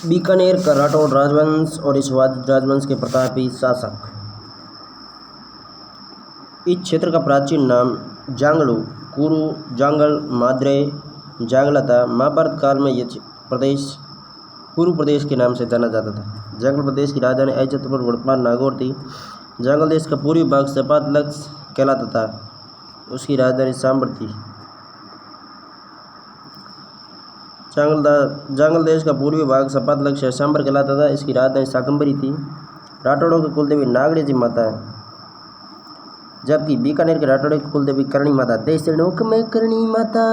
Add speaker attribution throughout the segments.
Speaker 1: बीकानेर का राठौड़ राजवंश और इस राजवंश के प्रतापी शासक। इस क्षेत्र का प्राचीन नाम जांगलू, कुरु, जांगल, माद्रे, जांगला था। महाभारत काल में यह प्रदेश कुरु प्रदेश के नाम से जाना जाता था। जांगल प्रदेश की राजधानी अजतपुर वर्तमान नागौर थी। जांगल देश का पूर्वी भाग सपातलक्स कहलाता था। उसकी राजधानी सांबर थी। जांगल देश का पूर्वी भाग सपातलक्स या सांबर कहलाता था। इसकी राजधानी शाकंभरी थी। राठौड़ों की कुलदेवी नागड़ी जी माता है, जबकि बीकानेर के राठौड़ों की कुलदेवी करणी माता। देश नोक में करणी माता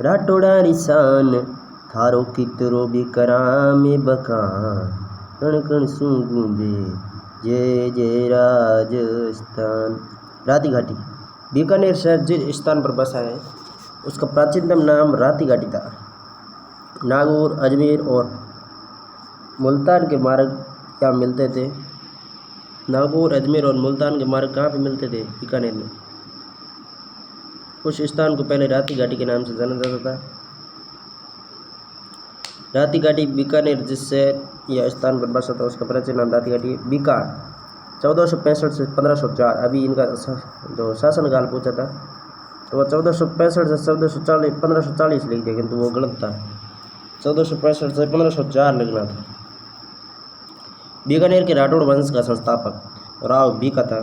Speaker 1: राठौड़ा रिसान थारो कितरो भी करामे बकान कण कण सू गूंजे जय जय राजस्थान। राती घाटी। बीकानेर शहर जिस स्थान पर बसा है उसका प्राचीनतम नाम राती घाटी था। नागौर, अजमेर और मुल्तान के मार्ग यहाँ मिलते थे। नागौर, अजमेर और मुल्तान के मार्ग कहाँ पे मिलते थे? बीकानेर में। उस स्थान को पहले राती घाटी के नाम से जाना जाता था। राती घाटी बीकानेर जिस शहर या स्थान पर बसा था उसका प्राचीन नाम राती घाटी। बीकान 1465 से 1504। अभी इनका जो शासनकाल पूछा था तो वह 1465 से 1540 लिख दिया, किंतु वो गलत था। 1465 से 1504 लिखना था। बीकानेर के राठौड़ वंश का संस्थापक राव बीका था।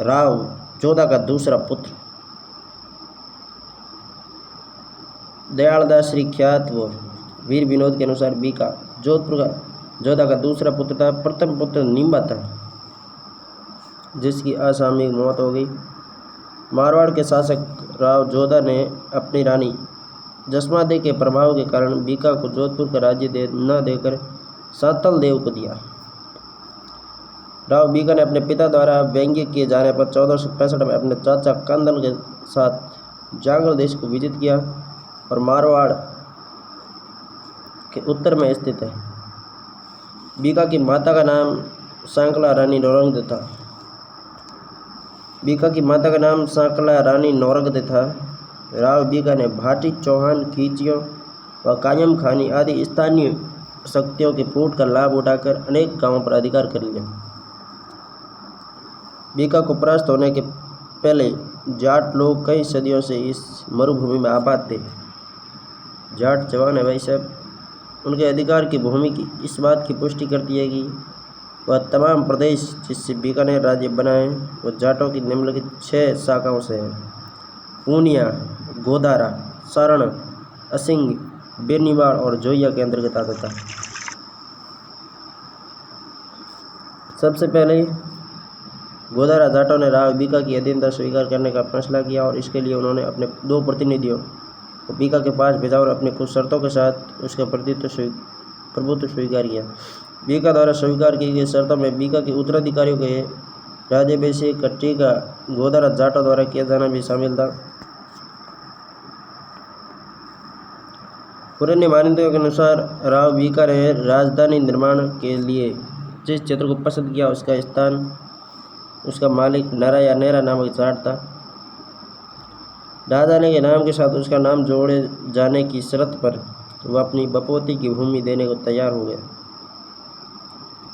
Speaker 1: राव जोधा का दूसरा पुत्र दयालदास श्री ख्यात व वीर विनोद के अनुसार बीका जोधपुर का जोधा का दूसरा पुत्र था। प्रथम पुत्र निम्बा था जिसकी असामयिक मौत हो गई। मारवाड़ के शासक राव जोधा ने अपनी रानी जसमादेव के प्रभाव के कारण बीका को जोधपुर का राज्य न देकर सातल देव को दिया। राव बीका ने अपने पिता द्वारा व्यंग्य किए जाने पर 1465 में अपने चाचा कंदन के साथ जांगल देश को विजित किया और मारवाड़ के उत्तर में स्थित है। बीका की माता का नाम सांकला रानी नौरंग था। बीका की माता का नाम सांकला रानी नौरंग था। राव बीका ने भाटी, चौहान, खींचियों व कायम खानी आदि स्थानीय शक्तियों के फूट का लाभ उठाकर अनेक गांवों पर अधिकार कर लिया। बीका को परास्त होने के पहले जाट लोग कई सदियों से इस मरुभूमि में आबाद थे। जाट जवान है भाई साहब। उनके अधिकार की भूमि की इस बात की पुष्टि करती है कि वह तमाम प्रदेश जिससे बीकानेर राज्य बना है वह जाटों की निम्नलिखित 6 शाखाओं से है: पूनिया, गोदारा, सारण, असिंग, बेनीवाड़ और जोइया के अंतर्गत आता था। सबसे पहले गोदारा जाटों ने राव बीका की अधीनता स्वीकार करने का फैसला किया और इसके लिए उन्होंने अपने 2 प्रतिनिधियों को बीका के पास भेजा और अपने कुछ शर्तों के साथ उसका प्रभुत्व स्वीकार किया। बीका द्वारा स्वीकार की गई शर्तों में बीका के उत्तराधिकारियों के राज्याभिषेक का टीका गोदारा जाटों द्वारा किया जाना भी शामिल था। पुरानी मान्यताओं के अनुसार राव बीका ने राजधानी निर्माण के लिए जिस क्षेत्र को पसंद किया उसका मालिक नरा या नेरा नामक जाट था। राजधानी के नाम के साथ उसका नाम जोड़े जाने की शर्त पर वह अपनी बपौती की भूमि देने को तैयार हो गया।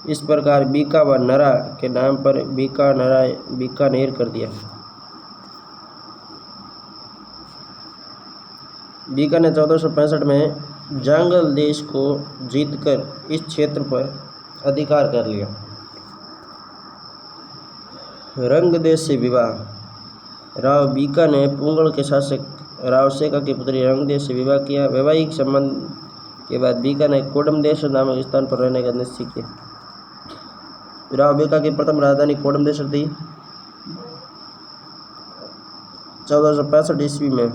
Speaker 1: इस प्रकार बीका व नरा के नाम पर बीकानेर कर दिया। बीका ने 1465 में जांगल देश को जीतकर इस क्षेत्र पर अधिकार कर लिया। रंग देश से विवाह। राव बीका ने पुंगल के शासक राव सेका की पुत्री रंगदेश से विवाह किया। वैवाहिक संबंध के बाद बीका ने कोडमदेश नामक स्थान पर रहने का निश्चय किया। राव बीका की प्रथम राजधानी कोडमदेश थी। 1465 ईस्वी में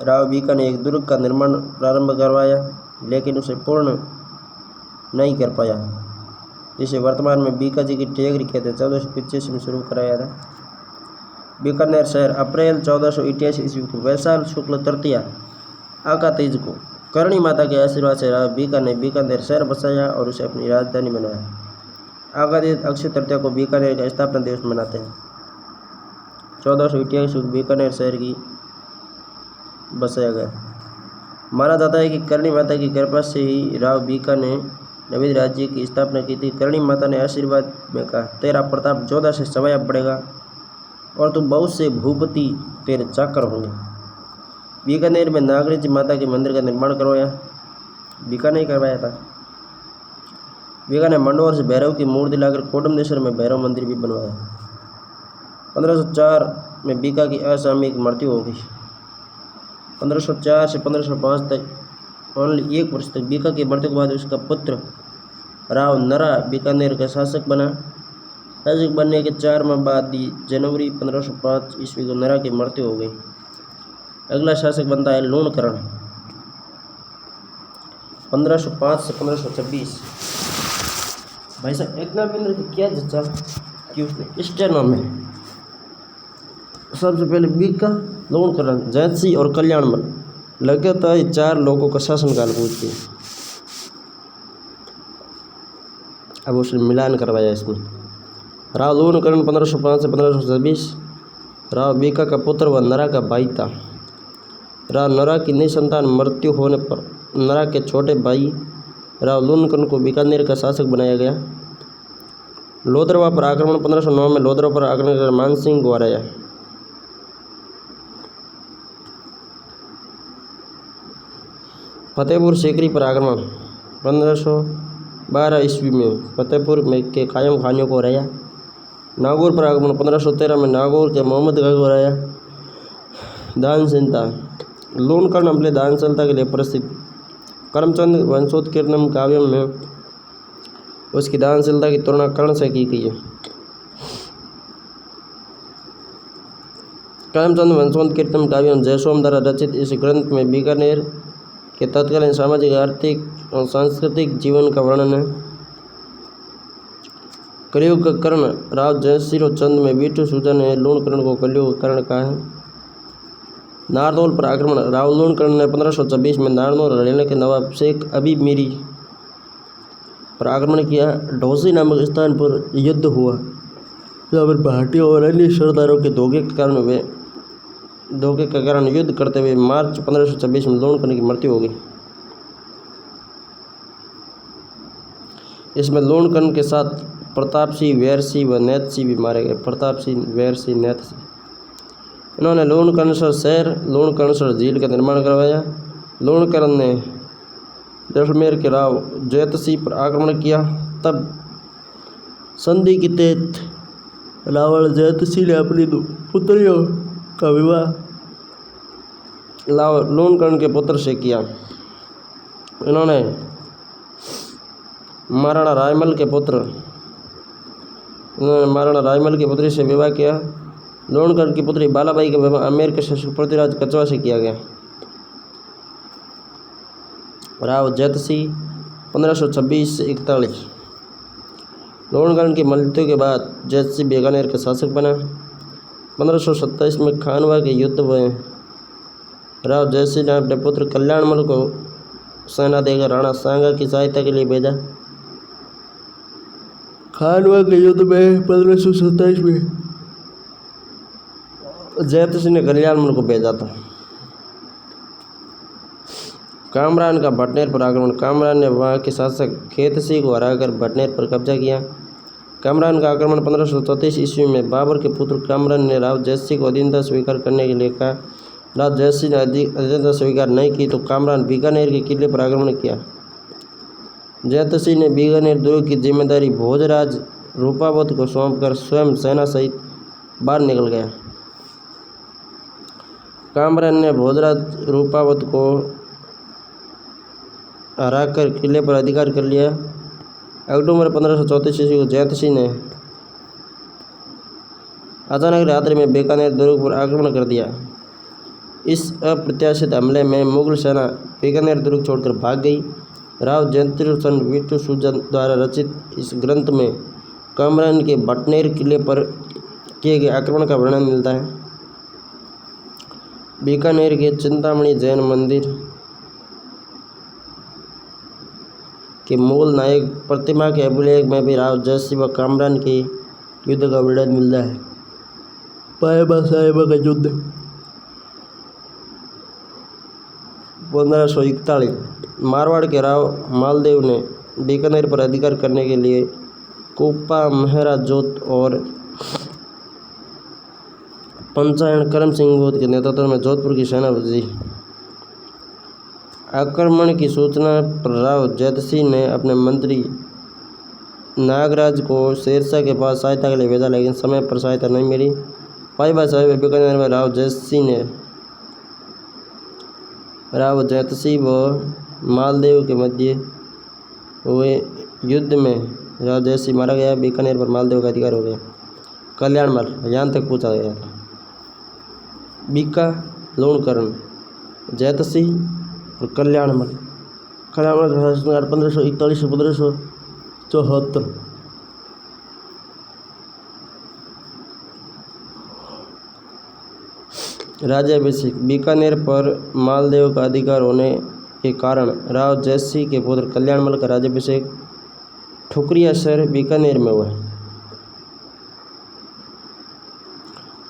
Speaker 1: राव बीका ने एक दुर्ग का निर्माण प्रारंभ करवाया, लेकिन उसे पूर्ण नहीं कर पाया, जिसे वर्तमान में बीका जी की टेगरी कहते हैं। 1485 में शुरू कराया था। बीकानेर शहर अप्रैल 1488 ईस्वी को वैशाख शुक्ल तृतीया आका तीज को करणी माता के आशीर्वाद से राव बीका ने बीकानेर शहर बसाया और उसे अपनी राजधानी बनाया। आका तीज अक्षय तृतीया को बीकानेर का स्थापना दिवस मनाते हैं। 1488 को बीकानेर शहर की बसाया गया। माना जाता है कि करणी माता की कृपा से ही राव बीका ने नवेद राज्य की स्थापना की थी। करणी माता ने आशीर्वाद में कहा, तेरा प्रताप जोधा से सवाया पड़ेगा और तू बहुत से भूपति तेरे चाकर होंगे। बीकानेर में नागणी जी माता के मंदिर का निर्माण करवाया। बीका ने करवाया था। बीका ने मंडोर से भैरव की मूर्ति लाकर कोडमनेश्वर में भैरव मंदिर भी बनवाया। 1504 में बीका की असामयिक मृत्यु हो गई। 1504 से 1505 तक ओनली 1 वर्ष तक बीका की मृत्यु के बाद उसका पुत्र राव नरा बीकानेर का शासक बना। शासक बनने के 4 माह बाद जनवरी 1505 ईस्वी को नरा की मृत्यु हो गई। अगला शासक बनता है लूणकरण 1505 से 1526। भाई साहब इतना भी क्या जचा कि उसने स्टेनो में सबसे पहले बीका, लूणकरण, जैतसी और कल्याणमल लगातार 4 लोगों का शासनकाल पूछती। अब उसने मिलान करवाया इसमें। राव लूणकरण 1505 से 1526 राव बीका का पुत्र व नरा का भाई था। राव नरा की निसंतान मृत्यु होने पर नरा के छोटे भाई राव लूणकरण को बीकानेर का शासक बनाया गया। लोधरवा पर आक्रमण 1509 में लोधरवा पर आक्रमण कर मानसिंह को हराया। फतेहपुर सीकरी पर आक्रमण 1512 ईस्वी में फतेहपुर में के कायम खानियों को हराया। नागौर पर आक्रमण 1513 में नागौर के मोहम्मद खां को हराया। दानशीलता लूणकरण अपने दानशीलता के लिए प्रसिद्ध। करमचंद वंशोत्कीर्तनम काव्य में उसकी दानशीलता की तुलना कर्ण से की गई है। करमचंद वंशोत्कीर्तनम काव्य में जयसोम द्वारा रचित इस ग्रंथ में बीकानेर के तत्कालीन सामाजिक, आर्थिक और सांस्कृतिक जीवन का वर्णन है। कलयुग का कर्ण राव जयसिंह चंद में बीटू सूजन है। लूणकरण को कलयुग का कर्ण कहा है। नारनौल पर आक्रमण राव लूणकरण ने 1526 में नारनौल हरियाणा के नवाब शेख अबीब मीरी पर आक्रमण किया। ढोसी नामक स्थान पर युद्ध हुआ जहाँ पर भाटियों और अन्य सरदारों के धोखे के कारण युद्ध करते हुए मार्च 1526 में लूणकरण की मृत्यु हो गई। इसमें लूणकरण के साथ प्रताप सिंह, वैर सिंह व नैत सिंह भी मारे गए। प्रताप सिंह, वैर सिंह, नैत सिंह इन्होंने लूणकरणसर शहर, लूणकरणसर झील का निर्माण करवाया। लूणकरण ने जैसलमेर के राव जैतसिंह पर आक्रमण किया। तब संधि के तहत रावण जैतसिंह ने अपनी पुत्रियों का विवाह लूणकरण के पुत्र से किया। इन्होंने महाराणा रायमल के पुत्री से विवाह किया। लूणकरण की पुत्री बालाबाई का विवाह आमेर के शासक पृथ्वीराज कछवा से किया गया। राव जैतसिंह 1526 से 41। लूणकरण की मृत्यु के बाद जैतसिंह बीकानेर का शासक बना। 1527 में खानवा के युद्ध हुए। राव जयसिंह ने अपने पुत्र कल्याणमल को सेना देकर राणा सांगा की सहायता के लिए भेजा। खानवा के युद्ध में 1527 में जैतसिंह ने कल्याणमल को भेजा था। कामरान का भटनेर पर आक्रमण। कामरान ने वहां के शासक खेतसिंह को हराकर भटनेर पर कब्जा किया। कामरान का आक्रमण 1534 ईस्वी में बाबर के पुत्र कामरान ने राव जयसिंह को अधीनता स्वीकार करने के लिए कहा। राव जयसिंह ने अधीनता स्वीकार नहीं की तो कामरान बीकानेर के किले पर आक्रमण किया। जैतसिंह ने बीकानेर दुर्ग की जिम्मेदारी भोजराज रूपावत को सौंपकर स्वयं सेना सहित बाहर निकल गया। कामरान ने भोजराज रूपावत को हराकर किले पर अधिकार कर लिया। अक्टूबर 1534 ईस्वी को जैतसिंह ने अचानक रात्रि में बीकानेर दुर्ग पर आक्रमण कर दिया। इस अप्रत्याशित हमले में मुगल सेना बीकानेर दुर्ग छोड़कर भाग गई। राव जयसिंह चंद बीटू सूजन द्वारा रचित इस ग्रंथ में कामरान के भटनेर किले पर किए गए आक्रमण का वर्णन मिलता है। बीकानेर के चिंतामणि जैन मंदिर के मूल नायक प्रतिमा के अभिलेख में भी राव जयसिंह व कामरान के युद्ध का वर्णन मिलता है। पायबा साहिबा का युद्ध 1541 मारवाड़ के राव मालदेव ने बीकानेर पर अधिकार करने के लिए कोप्पा महाराज जोत और पंचायन करम सिंह बोध के नेतृत्व में जोधपुर की सेना भेजी। आक्रमण की सूचना पर राव जैत सिंह ने अपने मंत्री नागराज को शेरशाह के पास सहायता के लिए भेजा, लेकिन समय पर सहायता नहीं मिली। पाइबा साहिब बीकानेर में राव जैत सिंह व मालदेव के मध्य हुए युद्ध में राव जैत सिंह मारा गया। बीकानेर पर मालदेव का अधिकार हो गया। कल्याणमल यहाँ तक पूछा गया था। बीका लूणकरण जैत सिंह और कल्याणमल 1541 से 1574। राज्याभिषेक बीकानेर पर मालदेव का अधिकार होने के कारण राव जैत सिंह के पुत्र कल्याणमल का राज्याभिषेक ठुकरिया शहर बीकानेर में हुआ।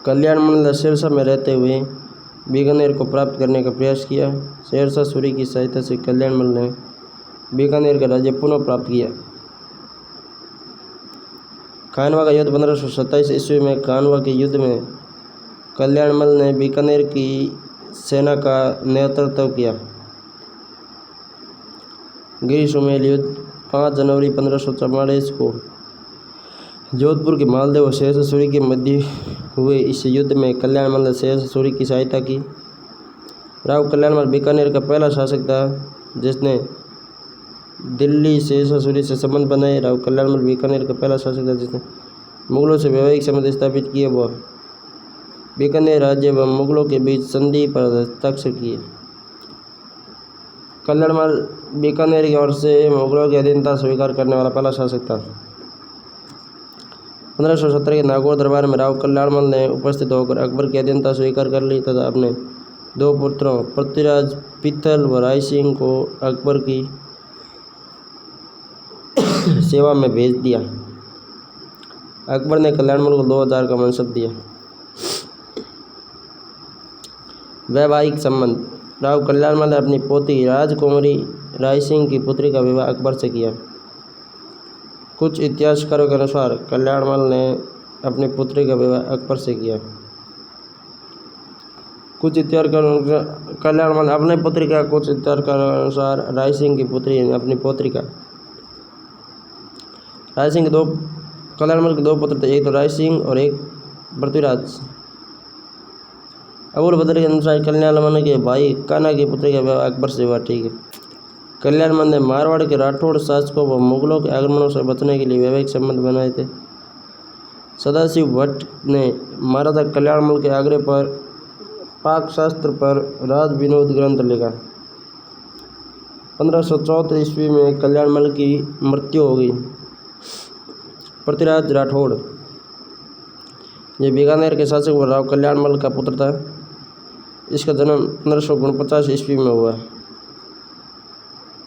Speaker 1: कल्याणमल ने शेरशाह में रहते हुए बीकानेर को प्राप्त करने का प्रयास किया। शेरशाह सूरी की सहायता से कल्याणमल ने बीकानेर का राज्य पुनः प्राप्त किया। खानवा का युद्ध 1527 ईस्वी में खानवा के युद्ध में कल्याणमल ने बीकानेर की सेना का नेतृत्व किया। गिरी सुमेल युद्ध 5 जनवरी 1544 को जोधपुर के मालदेव और शेरशाह सूरी के मध्य हुए इस युद्ध में कल्याणमल ने शेरशाह सूरी की सहायता की। राव कल्याणमल बीकानेर का पहला शासक था जिसने दिल्ली शेरशाह सूरी से संबंध बनाए। राव कल्याणमल बीकानेर का पहला शासक था जिसने मुगलों से वैवाहिक संबंध स्थापित किए व बीकानेर राज्य व मुगलों के बीच संधि पर हस्ताक्षर किए। कल्याणमल बीकानेर की ओर से मुगलों की अधीनता स्वीकार करने वाला पहला शासक था। 1570 के नागौर दरबार में राव कल्याणमल ने उपस्थित होकर अकबर की अधीनता स्वीकार कर ली तथा अपने 2 पुत्रों पृथ्वीराज पीतल व राय सिंह को अकबर की सेवा में भेज दिया। अकबर ने कल्याणमल को 2000 का मनसब दिया। वैवाहिक संबंध राव कल्याणमल ने अपनी पोती राजकुमारी राय सिंह की पुत्री का विवाह अकबर से किया। कुछ इतिहासकारों के अनुसार कल्याणमल ने अपनी पुत्री का विवाह अकबर से किया। कुछ इतिहासकारों कल्याणमल अपने पुत्री का, कुछ इतिहासकारों के अनुसार राय सिंह की पुत्री अपनी पौत्री का। राय सिंह के कल्याणमल के 2 पुत्र थे, एक तो राय सिंह और एक पृथ्वीराज। अबुल बदर के अनुसार कल्याणमल के भाई कान्हा की पुत्री का विवाह अकबर से हुआ। ठीक है। कल्याणमल ने मारवाड़ के राठौड़ शासकों व मुगलों के आक्रमणों से बचने के लिए वैवाहिक संबंध बनाए थे। सदाशिव भट्ट ने महाराजा कल्याणमल के आग्रह पर पाक शास्त्र पर राज विनोद ग्रंथ लिखा। 1574 ईस्वी में कल्याणमल की मृत्यु हो गई। पृथ्वीराज राठौड़ ये बीकानेर के शासक व राव कल्याणमल का पुत्र था। इसका जन्म 1549 ईस्वी में हुआ,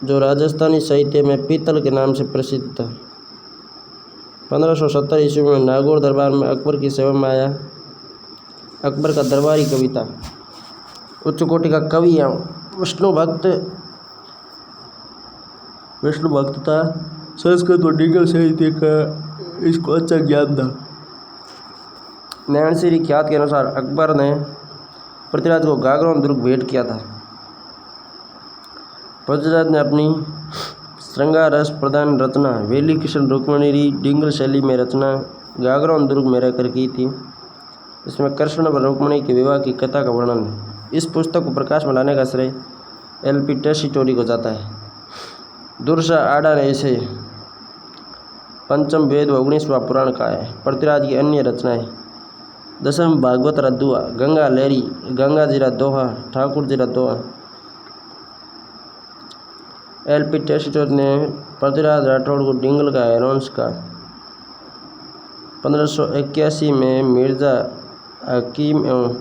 Speaker 1: जो राजस्थानी साहित्य में पीतल के नाम से प्रसिद्ध था। 1570 ईस्वी में नागौर दरबार में अकबर की सेवा में आया। अकबर का दरबारी कवि था, उच्च कोटि का कवि या विष्णु भक्त था। संस्कृत और डिंगल साहित्य का इसको अच्छा ज्ञान था। नैणसीरी ख्यात के अनुसार अकबर ने पृथ्वीराज को गागरों दुर्ग भेंट किया था। पृथ्वीराज ने अपनी श्रृंगार रस प्रधान रचना वेली कृष्ण रुक्मणी डिंगल शैली में रचना गागरों दुर्ग में रहकर की थी। इसमें कृष्ण व रुक्मणी के विवाह की कथा का वर्णन है। इस पुस्तक को प्रकाश में लाने का श्रेय LP टेसीटोरी को जाता है। दुर्सा आडा ने इसे पंचम वेद व 19वां पुराण कहा है। पृथ्वीराज की अन्य रचनाएं दसम भागवत दुआ, गंगा लहरी, गंगा जीरा दोहा, ठाकुर जीरा दोहा। LP टेसीटोरी ने पृथ्वीराज राठौड़ को डिंगल का हेरोंस का 1581 में मिर्जा हकीम एवं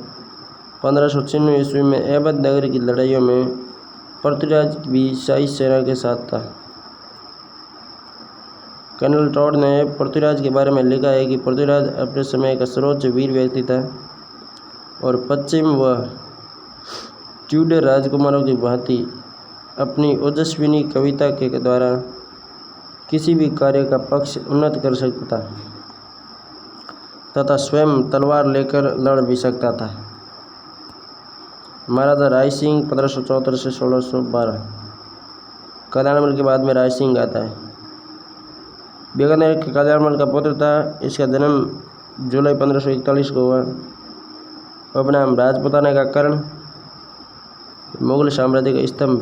Speaker 1: 1596 ईस्वी में अवध नगर की लड़ाइयों में पृथ्वीराज भी शाही सेना के साथ था। कर्नल टॉड ने पृथ्वीराज के बारे में लिखा है कि पृथ्वीराज अपने समय का सर्वोच्च वीर व्यक्ति था और पश्चिम व ट्यूडर राजकुमारों की भांति अपनी ओजस्विनी कविता के द्वारा किसी भी कार्य का पक्ष उन्नत कर सकता तथा स्वयं तलवार लेकर लड़ भी सकता था। महाराजा राय सिंह 1574 से 1612। कल्याणमल के बाद में राय सिंह आता है। बीकानेर के कल्याणमल का पुत्र था। इसका जन्म जुलाई 1541 को हुआ। उपनाम राजपुताना का कर्ण, मुगल साम्राज्य का स्तंभ।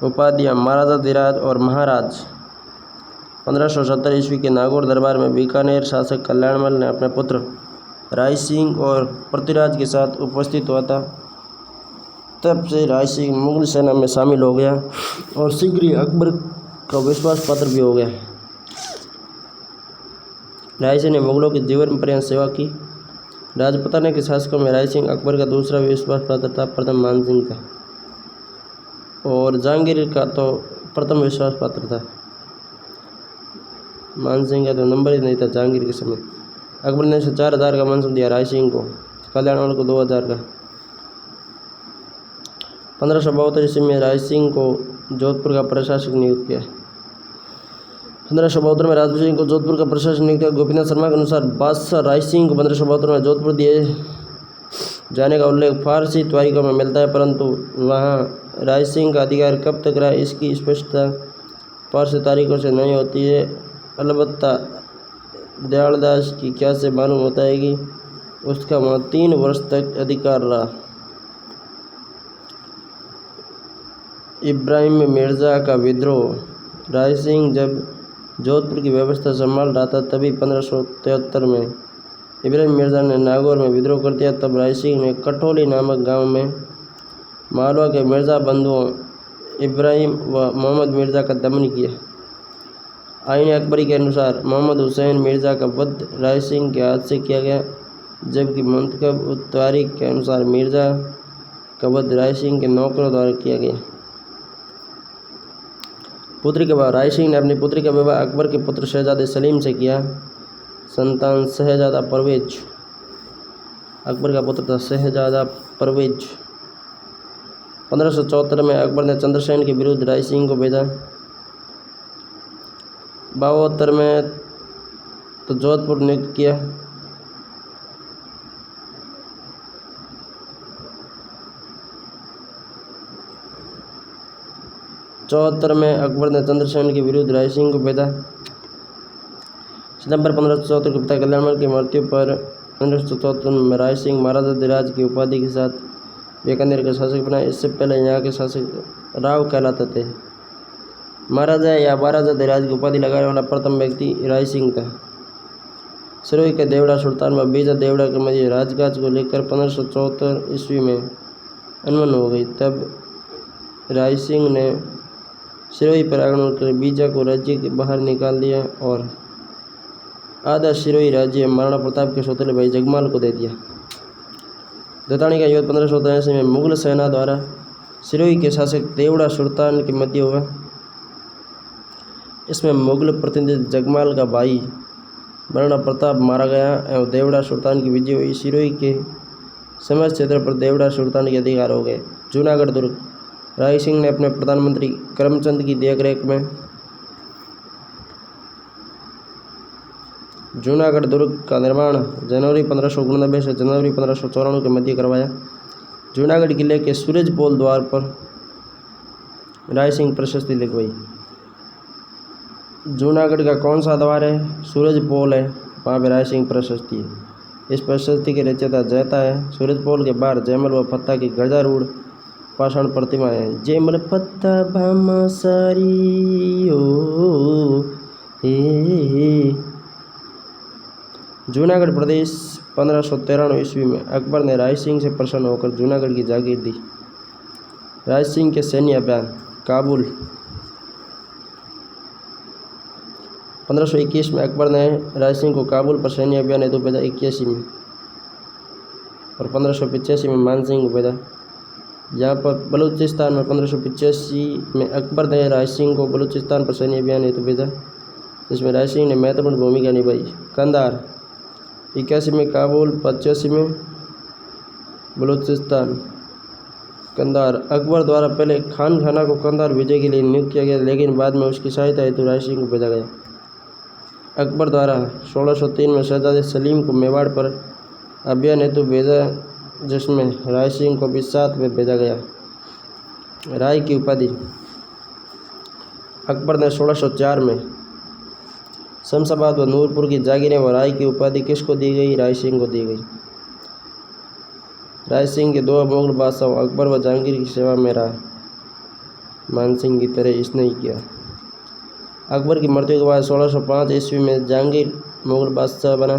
Speaker 1: उपाधियाँ महाराजा धीराज और महाराज। 1570 ईस्वी के नागौर दरबार में बीकानेर शासक कल्याणमल ने अपने पुत्र राय सिंह और पृथ्वीराज के साथ उपस्थित हुआ था। तब से राय सिंह मुगल सेना में शामिल हो गया और शीघ्र ही अकबर का विश्वास पात्र भी हो गया। राय सिंह ने मुगलों की जीवन पर्यंत सेवा की। राजपुताना के शासकों में राय सिंह अकबर का दूसरा विश्वास पात्र था। प्रथम मान सिंह था और जहांगीर का तो प्रथम विश्वास पात्र था। मान सिंह का तो नंबर ही नहीं था जहांगीर के समय। अकबर ने 4000 का मंसूब दिया राय सिंह को, कल्याणमल को 2000 का। 1572 ईस्वी में राय सिंह को जोधपुर का प्रशासक नियुक्त किया। 1572 में राय सिंह को जोधपुर का प्रशासक नियुक्त किया। गोपीनाथ शर्मा के अनुसार बादशाह राय सिंह को 1572 में जोधपुर दिए जाने का उल्लेख फारसी तारीखों में मिलता है, परंतु वहाँ राय सिंह का अधिकार कब तक रहा इसकी स्पष्टता फारसी तारीखों से नहीं होती है। अलबत्ता दयालदास की क्या से मालूम होता है कि उसका वहाँ 3 वर्ष तक अधिकार रहा। इब्राहिम मिर्ज़ा का विद्रोह। राय सिंह जब जोधपुर की व्यवस्था संभाल रहा था तभी 1573 में इब्राहिम मिर्ज़ा ने नागौर में विद्रोह कर दिया। तब राय सिंह ने कटोली नामक गांव में मालवा के मिर्ज़ा बंधुओं इब्राहिम व मोहम्मद मिर्ज़ा का दमन किया। आईन अकबरी के अनुसार मोहम्मद हुसैन मिर्ज़ा का वध राय सिंह के हाथ से किया गया, जबकि मुंतखब तारीख के अनुसार मिर्ज़ा का वध राय सिंह के नौकरों द्वारा किया गया। पुत्री का विवाह। राय सिंह ने अपनी पुत्री का विवाह अकबर के पुत्र शहजादे सलीम से किया। संतान शहजादा परवेज। अकबर का पुत्र था शहजादा परवेज। 1574 में अकबर ने चंद्रसेन के विरुद्ध राय सिंह को भेजा। 72 में तो जोधपुर नियुक्त किया। चौहत्तर में अकबर ने चंद्रसेन के विरुद्ध राय सिंह को भेजा। सितंबर 1574 को पिता कल्याणमल की मृत्यु पर 1574 में राय सिंह महाराजा धीराज की उपाधि के साथ बीकानेर का शासक बना। इससे पहले यहाँ के शासक राव कहलाते थे। महाराजा या महाराजा धीराज की उपाधि लगाने वाला प्रथम व्यक्ति राय सिंह था। सिरोही के देवड़ा सुल्तान व बीजा देवड़ा के मध्य राजगाज को लेकर 1574 ईस्वी में अनबन हो गई। तब राय सिंह ने सिरोही पर आक्रमण कर बीजा को राज्य के बाहर निकाल दिया और आधा सिरोही राज्य महाराणा प्रताप के सौतेले भाई जगमाल को दे दिया। दताणी का युद्ध 1583 में मुगल सेना द्वारा सिरोही के शासक देवड़ा सुल्तान के मध्य हुआ। इसमें मुगल प्रतिनिधि जगमाल का भाई महाराणा प्रताप मारा गया एवं देवड़ा सुल्तान की विजय हुई। सिरोही के समस्त क्षेत्र पर देवड़ा सुल्तान के अधिकार हो गए। जूनागढ़ दुर्ग। राय सिंह ने अपने प्रधानमंत्री करमचंद की देखरेख में जूनागढ़ दुर्ग का निर्माण जनवरी 1589 से जनवरी 1594 के मध्य करवाया। जूनागढ़ किले के सूरजपोल द्वार पर राय सिंह प्रशस्ति लिखवाई। जूनागढ़ का कौन सा द्वार है? सूरजपोल है, वहाँ पर राय सिंह प्रशस्ति है। इस प्रशस्ति के रचयिता जयता है। सूरजपोल के बाहर जयमल व फत्ता की गजारूढ़ पाषाण प्रतिमा है। जयमल फत्ता भामा सारी हो हे। जूनागढ़ प्रदेश 1593 ईस्वी में अकबर ने राय सिंह से प्रसन्न होकर जूनागढ़ की जागीर दी। राय सिंह के सैन्य अभियान। काबुल। 1521 में अकबर ने राय सिंह को काबुल पर सैन्य अभियान हेतु भेजा 81 में, और 1585 में मान सिंह को भेजा। यहाँ पर बलूचिस्तान में 1585 में अकबर ने राय सिंह को बलूचिस्तान पर सैन्य अभियान हेतु भेजा, जिसमें राय सिंह ने महत्वपूर्ण भूमिका निभाई। कंधार 81 में, काबुल 85 में,
Speaker 2: बलूचिस्तान, कंधार। अकबर द्वारा पहले खान खाना को कंधार विजय के लिए नियुक्त किया गया, लेकिन बाद में उसकी सहायता हेतु राय सिंह को भेजा गया। अकबर द्वारा 1603 में शहजादे सलीम को मेवाड़ पर अभियान हेतु भेजा, जिसमें राय सिंह को भी साथ में भेजा गया। राय की उपाधि अकबर ने 1604 में शमशाबाद व नूरपुर की जागीरें व राय की उपाधि किसको दी गई? राय सिंह को दी गई। राय सिंह के दो मुगल बादशाहों अकबर व जहांगीर की सेवा में रहा। मानसिंह की तरह इसने ही किया। अकबर की मृत्यु के बाद 1605 ईस्वी में जहांगीर मुगल बादशाह बना।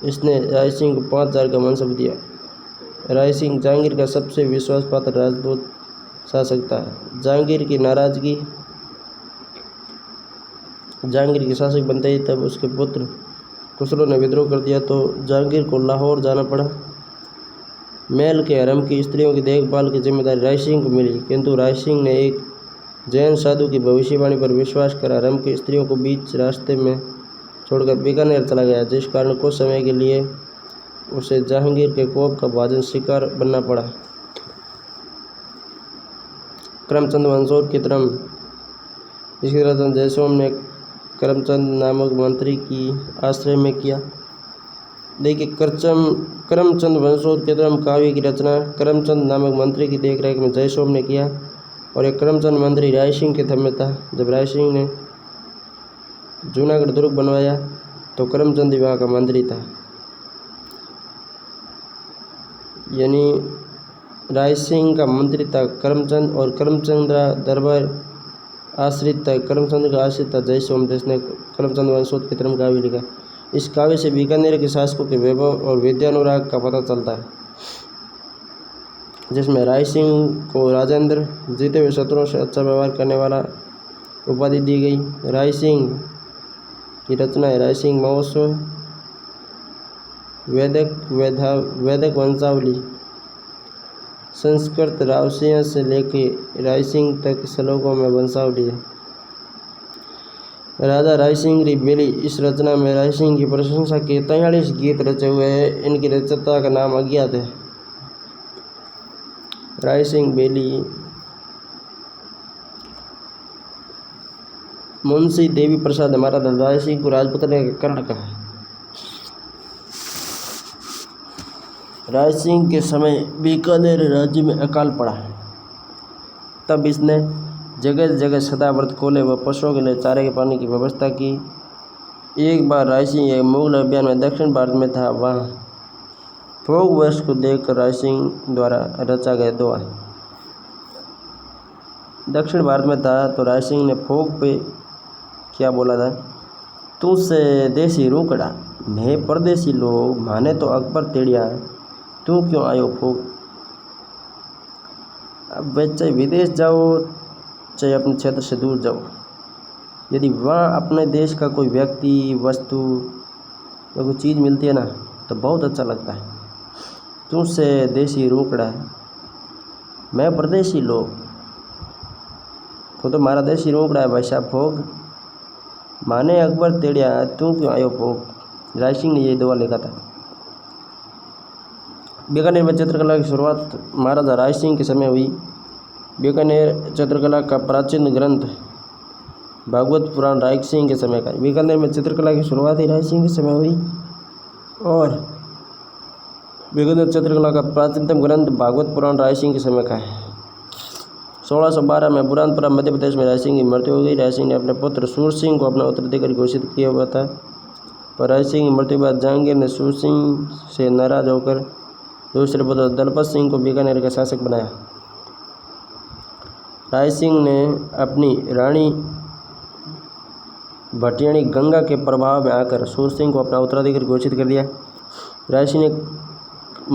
Speaker 2: इसने राय सिंह को 5000 का मनसब दिया। राय सिंह जहांगीर का सबसे विश्वासपात्र राजपूत शासक था। जहांगीर के शासक बनते ही तब उसके पुत्र खुसरो ने विद्रोह कर दिया, तो जहांगीर को लाहौर जाना पड़ा। महल के हरम की स्त्रियों की देखभाल की जिम्मेदारी राय सिंह को मिली, किंतु राय सिंह ने एक जैन साधु की भविष्यवाणी पर विश्वास कर हरम की स्त्रियों को बीच रास्ते में छोड़कर बीकानेर चला गया, जिस कारण कुछ समय के लिए उसे जहांगीर के कोप का भाजन शिकार बनना पड़ा। करमचंद वंशों की तरफ इसकी रचना जयसोम ने करमचंद नामक मंत्री की आश्रय में किया। देखिए, करमचंद वंशोत्तरम काव्य की रचना करमचंद नामक मंत्री की देखरेख में जयसोम ने किया, और एक करमचंद मंत्री राय सिंह के थम में था। जब राय सिंह ने जूनागढ़ दुर्ग बनवाया तो करमचंद वहाँ का मंत्री था। यानी राय सिंह का मंत्री था करमचंद, और करमचंद दरबार आश्रित था, करमचंद का आश्रित था जयसोम, जिसने करमचंद वंशोत्तरम काव्य लिखा। इस काव्य से बीकानेर के शासकों के वैभव और विद्यानुराग का पता चलता है, जिसमें राय सिंह को राजेंद्र, जीते हुए शत्रुओं से अच्छा व्यवहार करने वाला उपाधि दी गई। राय सिंह की रचना है राय सिंह महोत्सव, वैदिक वंशावली, संस्कृत रावसिया से लेकर राय सिंह तक श्लोकों में वंशावली है। राजा राय सिंह री बेली, इस रचना में राय सिंह की प्रशंसा के 43 गीत रचे हुए हैं। इनकी रचयिता का नाम अज्ञात है। राय सिंह बेली मुंशी देवी प्रसाद हमारा राय सिंह को राजपूत ने कर्ण कहा। राय सिंह के समय बीकानेर राज्य में अकाल पड़ा, तब इसने जगह जगह सदाव्रत खोले व पशुओं के लिए चारे के पानी की व्यवस्था की। एक बार राय सिंह एक मुगल अभियान में दक्षिण भारत में था, वहाँ फोग वर्ष को देखकर राय सिंह द्वारा रचा गया दोहा। दक्षिण भारत में था तो राय सिंह ने फोग पे क्या बोला था? तुझसे देसी रूकड़ा, मैं परदेसी लोग, माने तो अकबर तेड़िया, तू क्यों आयो फोग। अब वे चाहे विदेश जाओ चाहे अपने क्षेत्र से दूर जाओ, यदि वहाँ अपने देश का कोई व्यक्ति, वस्तु या कोई चीज़ मिलती है ना, तो बहुत अच्छा लगता है। तुझसे देसी रूकड़ा, मैं परदेसी लोग, तो हमारा देसी रूकड़ा है भाई साहब फोग, माने अकबर तेड़िया, तू क्यों आयो फोग। राय सिंह ने ये दोहा लिखा था। बीकानेर में चित्रकला की शुरुआत महाराजा राय सिंह के समय हुई। बीकानेर चित्रकला का प्राचीन ग्रंथ भागवत पुराण राय सिंह के समय का। बीकानेर में चित्रकला की शुरुआत ही राय सिंह के समय हुई, और बीकानेर चित्रकला का प्राचीनतम ग्रंथ भागवत पुराण राय सिंह के समय का है। 1612 में बुरहानपुरा मध्य प्रदेश में राय सिंह की मृत्यु हो गई। राय सिंह ने अपने पुत्र सूर सिंह को अपना उत्तराधिकारी घोषित किया हुआ था, पर राय सिंह की मृत्यु के बाद जहांगीर ने सूर सिंह से नाराज होकर दूसरे पुत्र दलपत सिंह को बीकानेर का शासक बनाया। राय सिंह ने अपनी रानी भटियाणी गंगा के प्रभाव में आकर सूर सिंह को अपना उत्तराधिकारी घोषित कर दिया। राय सिंह ने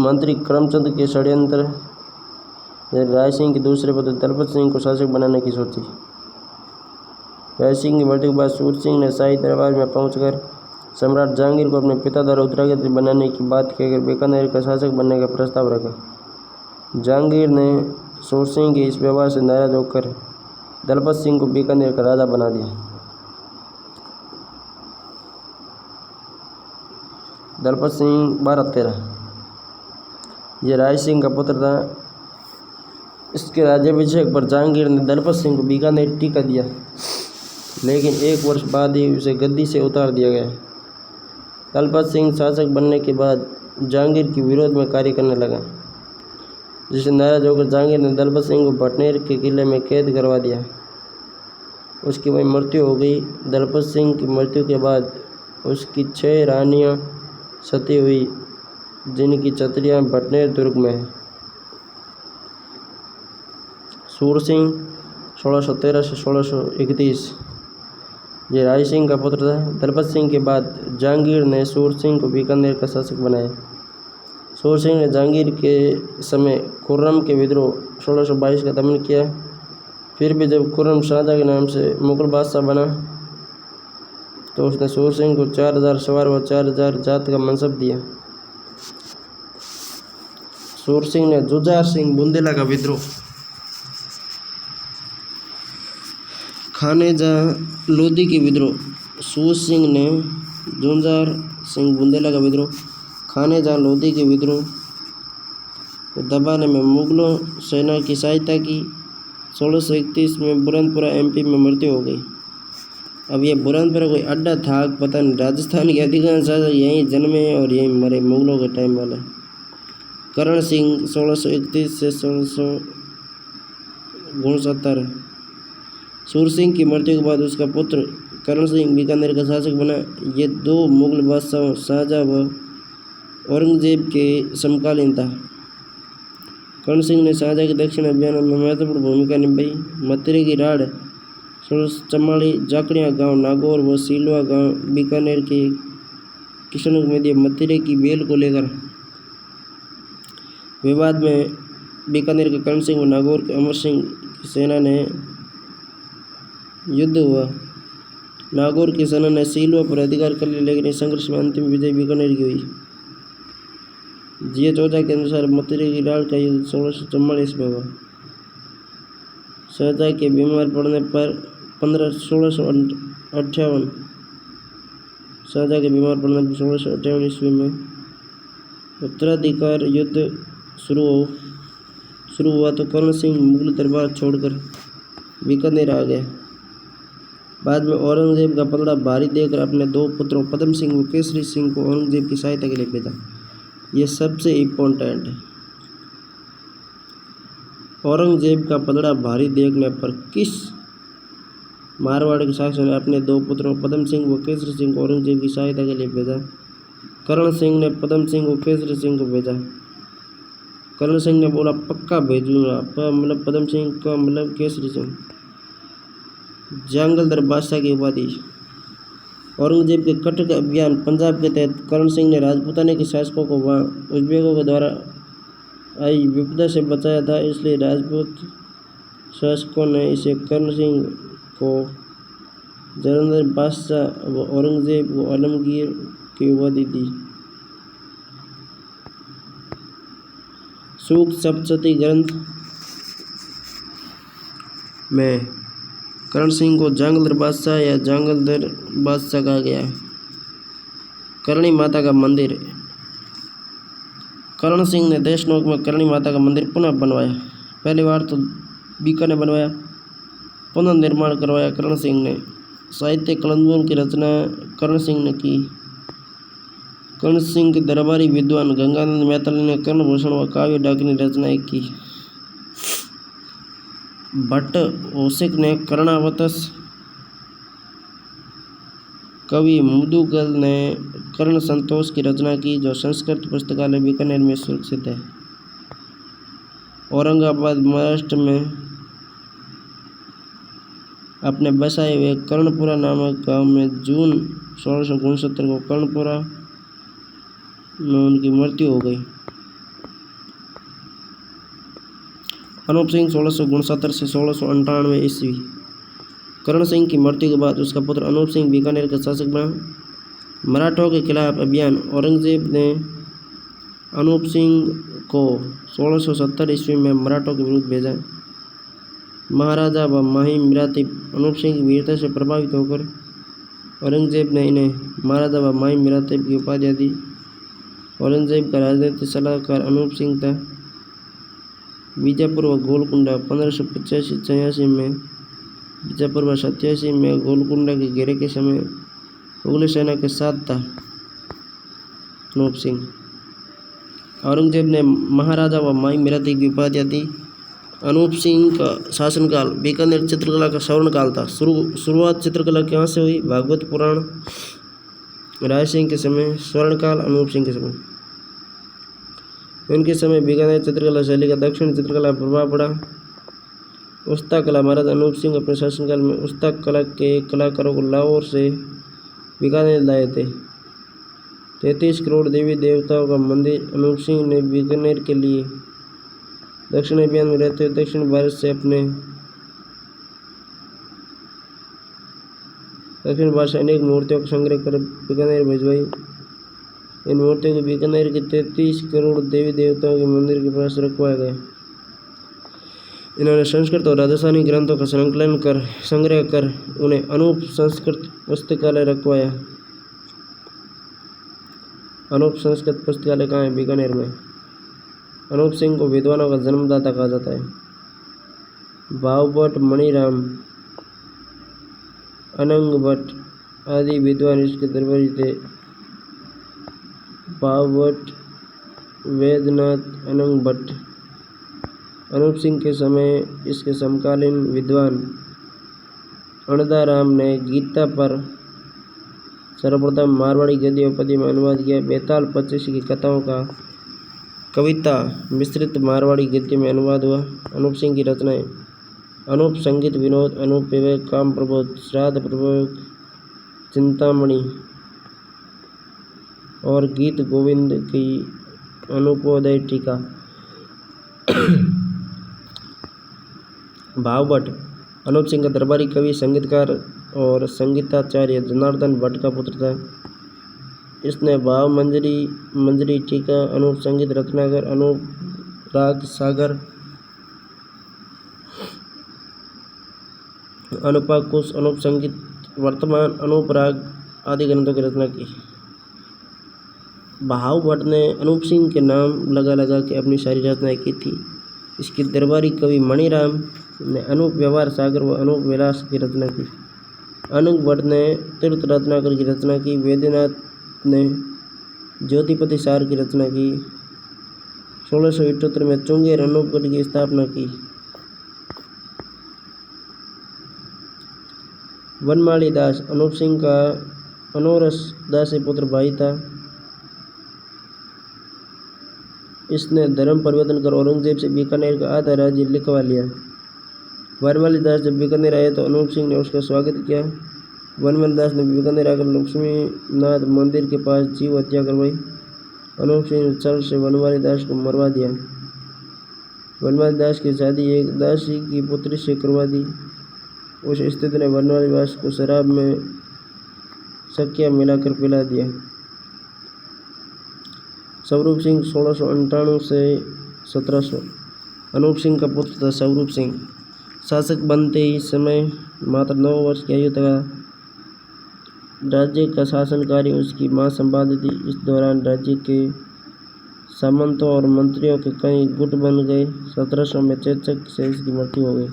Speaker 2: मंत्री करमचंद के षड्यंत्र राय सिंह के दूसरे पुत्र दलपत सिंह को शासक बनाने की सोची। राय सिंह की मृत्यु के बाद सूर सिंह ने शाही दरबार में पहुंचकर सम्राट जहांगीर को अपने पिता द्वारा उत्तराधिकारी बनाने की बात कहकर बीकानेर का शासक बनने का प्रस्ताव रखा। जहांगीर ने सूर सिंह के इस व्यवहार से नाराज होकर दलपत सिंह को बीकानेर का राजा बना दिया। दलपत सिंह 1213 ये राय सिंह का पुत्र था। इसके राज्याभिषेक पर जहांगीर ने दलपत सिंह को बीकानेर टीका दिया, लेकिन 1 वर्ष बाद ही उसे गद्दी से उतार दिया गया। दलपत सिंह शासक बनने के बाद जहांगीर के विरोध में कार्य करने लगा, जिससे नाराज होकर जहांगीर ने दलपत सिंह को भटनेर के किले में कैद करवा दिया। उसकी वहीं मृत्यु हो गई। दलपत सिंह की मृत्यु के बाद उसकी 6 रानियां सती हुई, जिनकी छतरियां भटनेर दुर्ग में है। सूरसिंह 1613 से 1631 ये राय सिंह का पुत्र था। दलपत सिंह के बाद जहांगीर ने सूरसिंह को बीकानेर का शासक बनाया। सूरसिंह ने जहांगीर के समय खुर्रम के विद्रोह 1622 का दमन किया। फिर भी जब खुर्रम शाहजहाँ के नाम से मुगल बादशाह बना तो उसने सूरसिंह को 4000 सवार व 4000 जात का मनसब दिया। सूरसिंह ने जुझार सिंह बुंदेला का विद्रोह, खानेजा लोधी के विद्रोह, सूरसिंह ने जुझार सिंह बुंदेला का विद्रोह, खानेजा लोधी के विद्रोह को दबाने में मुगलों सेना की सहायता की। 1631 में बुरहानपुरा एमपी में मृत्यु हो गई। अब ये बुरहानपुरा कोई अड्डा था पता नहीं। राजस्थान के अधिकांश शासक यहीं जन्मे और यहीं मरे, मुगलों के टाइम वाले। करण सिंह 1631 से 1669। सूरसिंह की मृत्यु के बाद उसका पुत्र करण सिंह बीकानेर का शासक बना। ये 2 मुगल बादशाहों शाहजहाँ व औरंगजेब के समकालीन था। करण सिंह ने शाहजहाँ के दक्षिण अभियानों में महत्वपूर्ण भूमिका निभाई। मथुरे की राढ़, 1644, जाकड़िया गांव, नागौर व सीलवा गांव बीकानेर के किसानों में दिए। मथुरे की बेल को लेकर विवाद में बीकानेर के करण सिंह व नागौर के अमर सिंह की सेना ने युद्ध हुआ। नागौर की सेना ने सीलवा पर अधिकार कर लिया, लेकिन इस संघर्ष में अंतिम विजय बीकानेर की हुई। जी चौथा के अनुसार मथुरे की राढ़ का युद्ध 1644 में हुआ। शाहजहाँ के बीमार पड़ने पर 1658 शाहजहाँ के बीमार पड़ने पर 1658 ईस्वी में उत्तराधिकार युद्ध शुरू हुआ तो करण सिंह मुगल दरबार छोड़कर बीकानेर आ गया। बाद में औरंगजेब का पलड़ा भारी देखकर अपने 2 पुत्रों पद्म सिंह व केसरी सिंह को औरंगजेब की सहायता के लिए भेजा। यह सबसे इम्पोर्टेंट है। औरंगजेब का पलड़ा भारी देखने पर किस मारवाड़ के शासक ने अपने 2 पुत्रों पद्म सिंह व केसरी सिंह को औरंगजेब की सहायता के लिए भेजा? करण सिंह ने पद्म सिंह व केसरी सिंह को भेजा। करण सिंह ने बोला पक्का भेजूंगा, मतलब पद्म सिंह का मतलब केसरी सिंह। जंगलदर बादशाह की उपाधि। औरंगजेब के कटक अभियान पंजाब के तहत करण सिंह ने राजपूताने के शासकों को वहाँ उज्बेकों के द्वारा आई विपदा से बचाया था, इसलिए राजपूत शासकों ने इसे करण सिंह को जलंधर बादशाह व औरंगजेब को आलमगीर की उपाधि दी। सूक्त सप्तशती ग्रंथ में करण सिंह को जंगलदर बादशाह या जंगलदर बादशाह कहा गया है। करणी माता का मंदिर। करण सिंह ने देशनोक में करणी माता का मंदिर पुनः बनवाया। पहली बार तो बीका ने बनवाया, पुनर्निर्माण करवाया करण सिंह ने। साहित्य कलंदूल की रचना करण सिंह ने की। करण सिंह के दरबारी विद्वान गंगानंद मैताली ने कर्णभूषण व काव्य डाकिनी रचनाएं की। भट्ट ओसिक ने कर्णावतस, कवि मुदुगल ने कर्ण संतोष की रचना की, जो संस्कृत पुस्तकालय बीकानेर में सुरक्षित है। औरंगाबाद महाराष्ट्र में अपने बसाए हुए कर्णपुरा नामक गांव में जून 1669 को कर्णपुरा में उनकी मृत्यु हो गई। अनूप सिंह 1669 से 1698 ईस्वी। करण सिंह की मृत्यु के बाद उसका पुत्र अनूप सिंह बीकानेर का शासक बना। मराठों के खिलाफ अभियान। औरंगजेब ने अनूप सिंह को 1670 ईस्वी में मराठों के विरुद्ध भेजा। महाराजा व माहिम मिराती अनूप सिंह की वीरता से प्रभावित होकर औरंगजेब ने इन्हें महाराजा व माहिम मिराती की उपाधियाँ दी। औरंगजेब का राजनीतिक सलाहकार अनूप सिंह था। बीजापुर व गोलकुंडा 1585-86 में, बीजापुर व 87 में गोलकुंडा के घेरे के समय मुगल सेना के साथ था अनूप सिंह। औरंगजेब ने महाराजा व माई मेराती की उपाधियाँ दी। अनूप सिंह का शासनकाल बीकानेर चित्रकला का स्वर्ण काल था। शुरुआत चित्रकला कहाँ से हुई? भागवत पुराण राय सिंह के समय, स्वर्णकाल अनूप सिंह के समय। उनके समय बीकानेर चित्रकला शैली का दक्षिण चित्रकला पर प्रभाव पड़ा। उस्ता कला महाराजा अनूप सिंह अपने शासनकाल में उस्ता कला के कलाकारों को लाहौर से बीकानेर लाए थे। 33 करोड़ देवी देवताओं का मंदिर अनूप सिंह ने बीकानेर के लिए दक्षिण अभियान में रहते हुए दक्षिण भारत से अनेक मूर्तियों का संग्रह कर बीकानेर भिजवाई। इन मूर्तियों को बीकानेर के 33 करोड़ देवी देवताओं के मंदिर के पास रखवाया गया। इन्होंने संस्कृत और राजस्थानी ग्रंथों का संग्रह कर उन्हें अनूप संस्कृत पुस्तकालय रखवाया। अनूप संस्कृत पुस्तकालय कहाँ है? बीकानेर में। अनूप सिंह को विद्वानों का जन्मदाता कहा जाता है। भाव भट्ट, मणिराम, अनंग भट्ट आदि विद्वान इसके दरबारी थे। भाव भट्ट, वेदनाथ, अनंग भट्ट। अनूप सिंह के समय इसके समकालीन विद्वान अणदाराम ने गीता पर सर्वप्रथम मारवाड़ी गद्य और पद्य में अनुवाद किया। बेताल 25 की कथाओं का कविता मिश्रित मारवाड़ी गद्य में अनुवाद हुआ। अनूप सिंह की रचनाएं अनूप संगीत विनोद, अनूप विवेक, काम प्रबोध, श्राद्ध प्रयोग, चिंतामणि और गीत गोविंद की अनुपोदय टीका। भाव भट्ट अनूप सिंह का दरबारी कवि, संगीतकार और संगीताचार्य जनार्दन भट्ट का पुत्र था। इसने भाव मंजरी टीका, अनूप संगीत रत्नाकर, अनूप राग सागर, अनुपाकुश, अनूप संगीत वर्तमान, अनूप राग आदि ग्रंथों की रचना की। भाव भट्ट ने अनूप सिंह के नाम लगा के अपनी सारी रचनाएं की थी। इसके दरबारी कवि मणिराम ने अनूप व्यवहार सागर व अनूप विलास की रचना की। अनंग भट्ट ने तीर्थ रत्नाकर की रचना की। वेदनाथ ने ज्योतिपति सार की रचना की। 1678 में चुंगेर अनूपगढ़ की स्थापना की। वनमाली दास अनूप सिंह का अनोरस दासी पुत्र भाई था। इसने धर्म परिवर्तन कर औरंगजेब से बीकानेर का आधा राज्य लिखवा लिया। वनमाली दास जब बीकानेर आए तो अनूप सिंह ने उसका स्वागत किया। वनमाली दास ने बीकानेर आकर लक्ष्मीनाथ मंदिर के पास जीव हत्या करवाई। अनूप सिंह ने छल से वनमाली दास को मरवा दिया। वनमाली दास की शादी एक दासी की पुत्री से करवा दी। उस स्थिति ने वनमाली दास को शराब में शक्कर मिलाकर पिला दिया। स्वरूप सिंह 1698 से 1700 अनूप सिंह का पुत्र था। स्वरूप सिंह शासक बनते ही समय मात्र 9 वर्ष की आयु तक राज्य का शासन कार्य उसकी मां संभालती थी। इस दौरान राज्य के सामंतों और मंत्रियों के कई गुट बन गए। 1700 में चेचक से इसकी मृत्यु हो गई।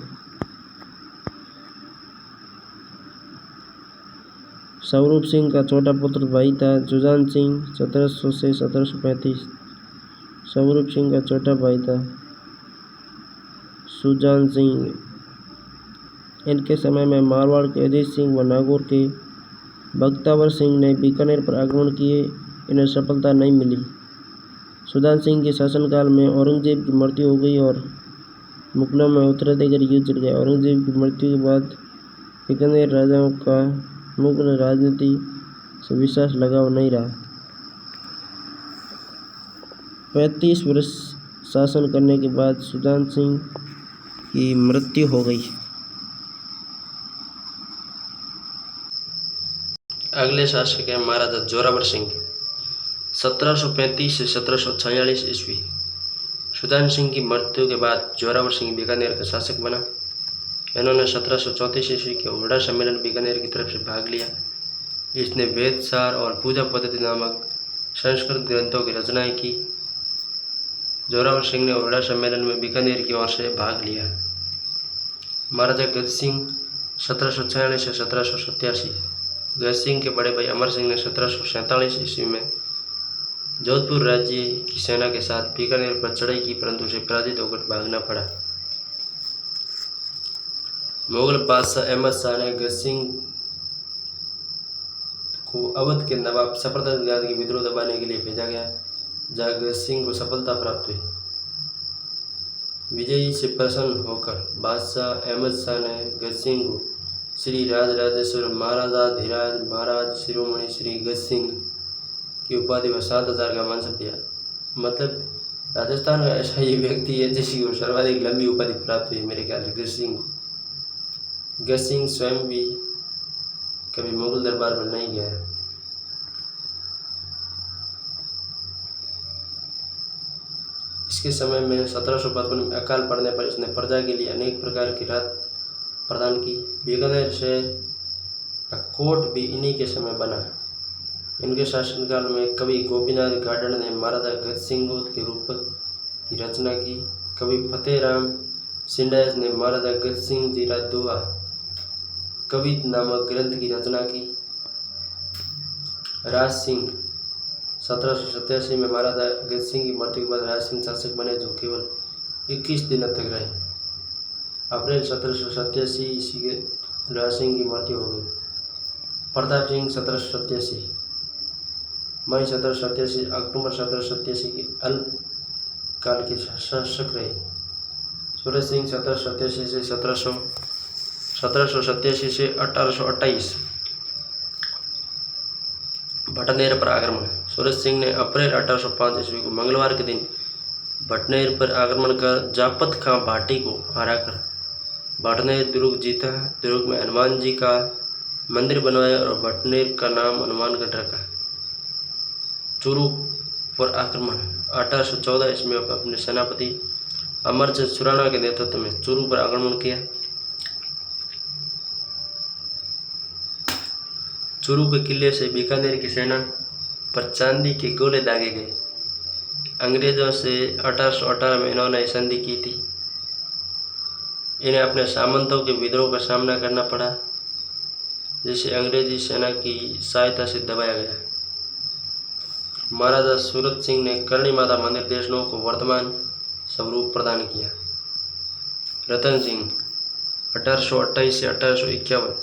Speaker 2: स्वरूप सिंह का छोटा पुत्र भाई था जुजान सिंह 1700 से 1735। स्वरूप सिंह का छोटा भाई था सुजान सिंह। इनके समय में मारवाड़ के अजीत सिंह व नागौर के बख्तावर सिंह ने बीकानेर पर आक्रमण किए। इन्हें सफलता नहीं मिली। सुजान सिंह के शासनकाल में औरंगजेब की मृत्यु हो गई और मुगलों में उत्तराधिकारी युद्ध चल गया। औरंगजेब की मृत्यु के बाद बीकानेर राजाओं का मुगल राजनीति से विशेष लगाव नहीं रहा। 35 वर्ष शासन करने के बाद सुजान सिंह की मृत्यु हो गई। अगले शासक हैं महाराजा जोरावर सिंह 1735 से 1746 ईस्वी। सुजान सिंह की मृत्यु के बाद जोरावर सिंह बीकानेर का शासक बना। इन्होंने 1734 ईस्वी के हुड़ा सम्मेलन बीकानेर की तरफ से भाग लिया। इसने वेद सार और पूजा पद्धति नामक संस्कृत ग्रंथों की रचनाएं की। जोरावर सिंह ने ओरडा सम्मेलन में बीकानेर की ओर से भाग लिया। महाराजा गज सिंह 1746 से 1787। गज सिंह के बड़े भाई अमर सिंह ने 1747 ईस्वी में जोधपुर राज्य की सेना के साथ बीकानेर पर चढ़ाई की, परंतु उसे पराजित होकर भागना पड़ा। मुगल बादशाह अहमद शाह ने गज सिंह को अवध के नवाब जफरदस्त खान की विद्रोह दबाने के लिए भेजा गया, जहां गज सिंह को सफलता प्राप्त हुई। विजयी से प्रसन्न होकर बादशाह अहमद शाह ने गज सिंह को श्री राजराजेश्वर महाराजाधिराज महाराज शिरोमणि श्री गज सिंह की उपाधि व 7,000 का मानसब दिया। मतलब राजस्थान का ऐसा ही व्यक्ति है जिसकी सर्वाधिक लंबी उपाधि प्राप्त हुई मेरे ख्याल से गज सिंह को। गज सिंह स्वयं भी कभी मुगल दरबार में नहीं गया। इसके समय में 1755 में अकाल पड़ने पर इसने प्रजा के लिए अनेक प्रकार की राहत प्रदान की। बीकानेर शहर का कोट भी इन्हीं के समय बना। इनके शासनकाल में कवि गोपीनाथ गार्डन ने महाराजा गज सिंह के रूपक की रचना की। कवि फतेहराम सिंडायस ने महाराजा गज सिंह जी दोहा कवित नामक ग्रंथ की रचना की। राज सिंह 1787 में महाराजा गज सिंह की मृत्यु के बाद राज सिंह शासक बने, जो केवल 21 दिनों तक रहे। अप्रैल 1787 ईस्वी के राज सिंह की मृत्यु हो गई। प्रताप सिंह 1787, मई 1787, अक्टूबर 1787 के अल्पकाल के शासक रहे। सूरज सिंह 1787 से 1787 से 1828। भटनेर पर आक्रमण। सूरज सिंह ने अप्रैल 1805 ईस्वी को मंगलवार के दिन भटनेर पर आक्रमण कर जापत खां भाटी को हराकर भटनेर दुर्ग जीता। दुर्ग में हनुमान जी का मंदिर बनवाया और भटनेर का नाम हनुमानगढ़ रखा। चूरू पर आक्रमण। 1814 ईस्वी में अपने सेनापति अमरचंद खुराना के नेतृत्व में चूरू पर आक्रमण किया। चूरू के किले से बीकानेर की सेना पर चांदी के गोले दागे गए। अंग्रेजों से 1818 में इन्होंने संधि की थी। इन्हें अपने सामंतों के विद्रोह का सामना करना पड़ा, जिसे अंग्रेजी सेना की सहायता से दबाया गया। महाराजा सूरत सिंह ने करणी माता मंदिर देशनों को वर्तमान स्वरूप प्रदान किया। रतन सिंह 1828 से 1851।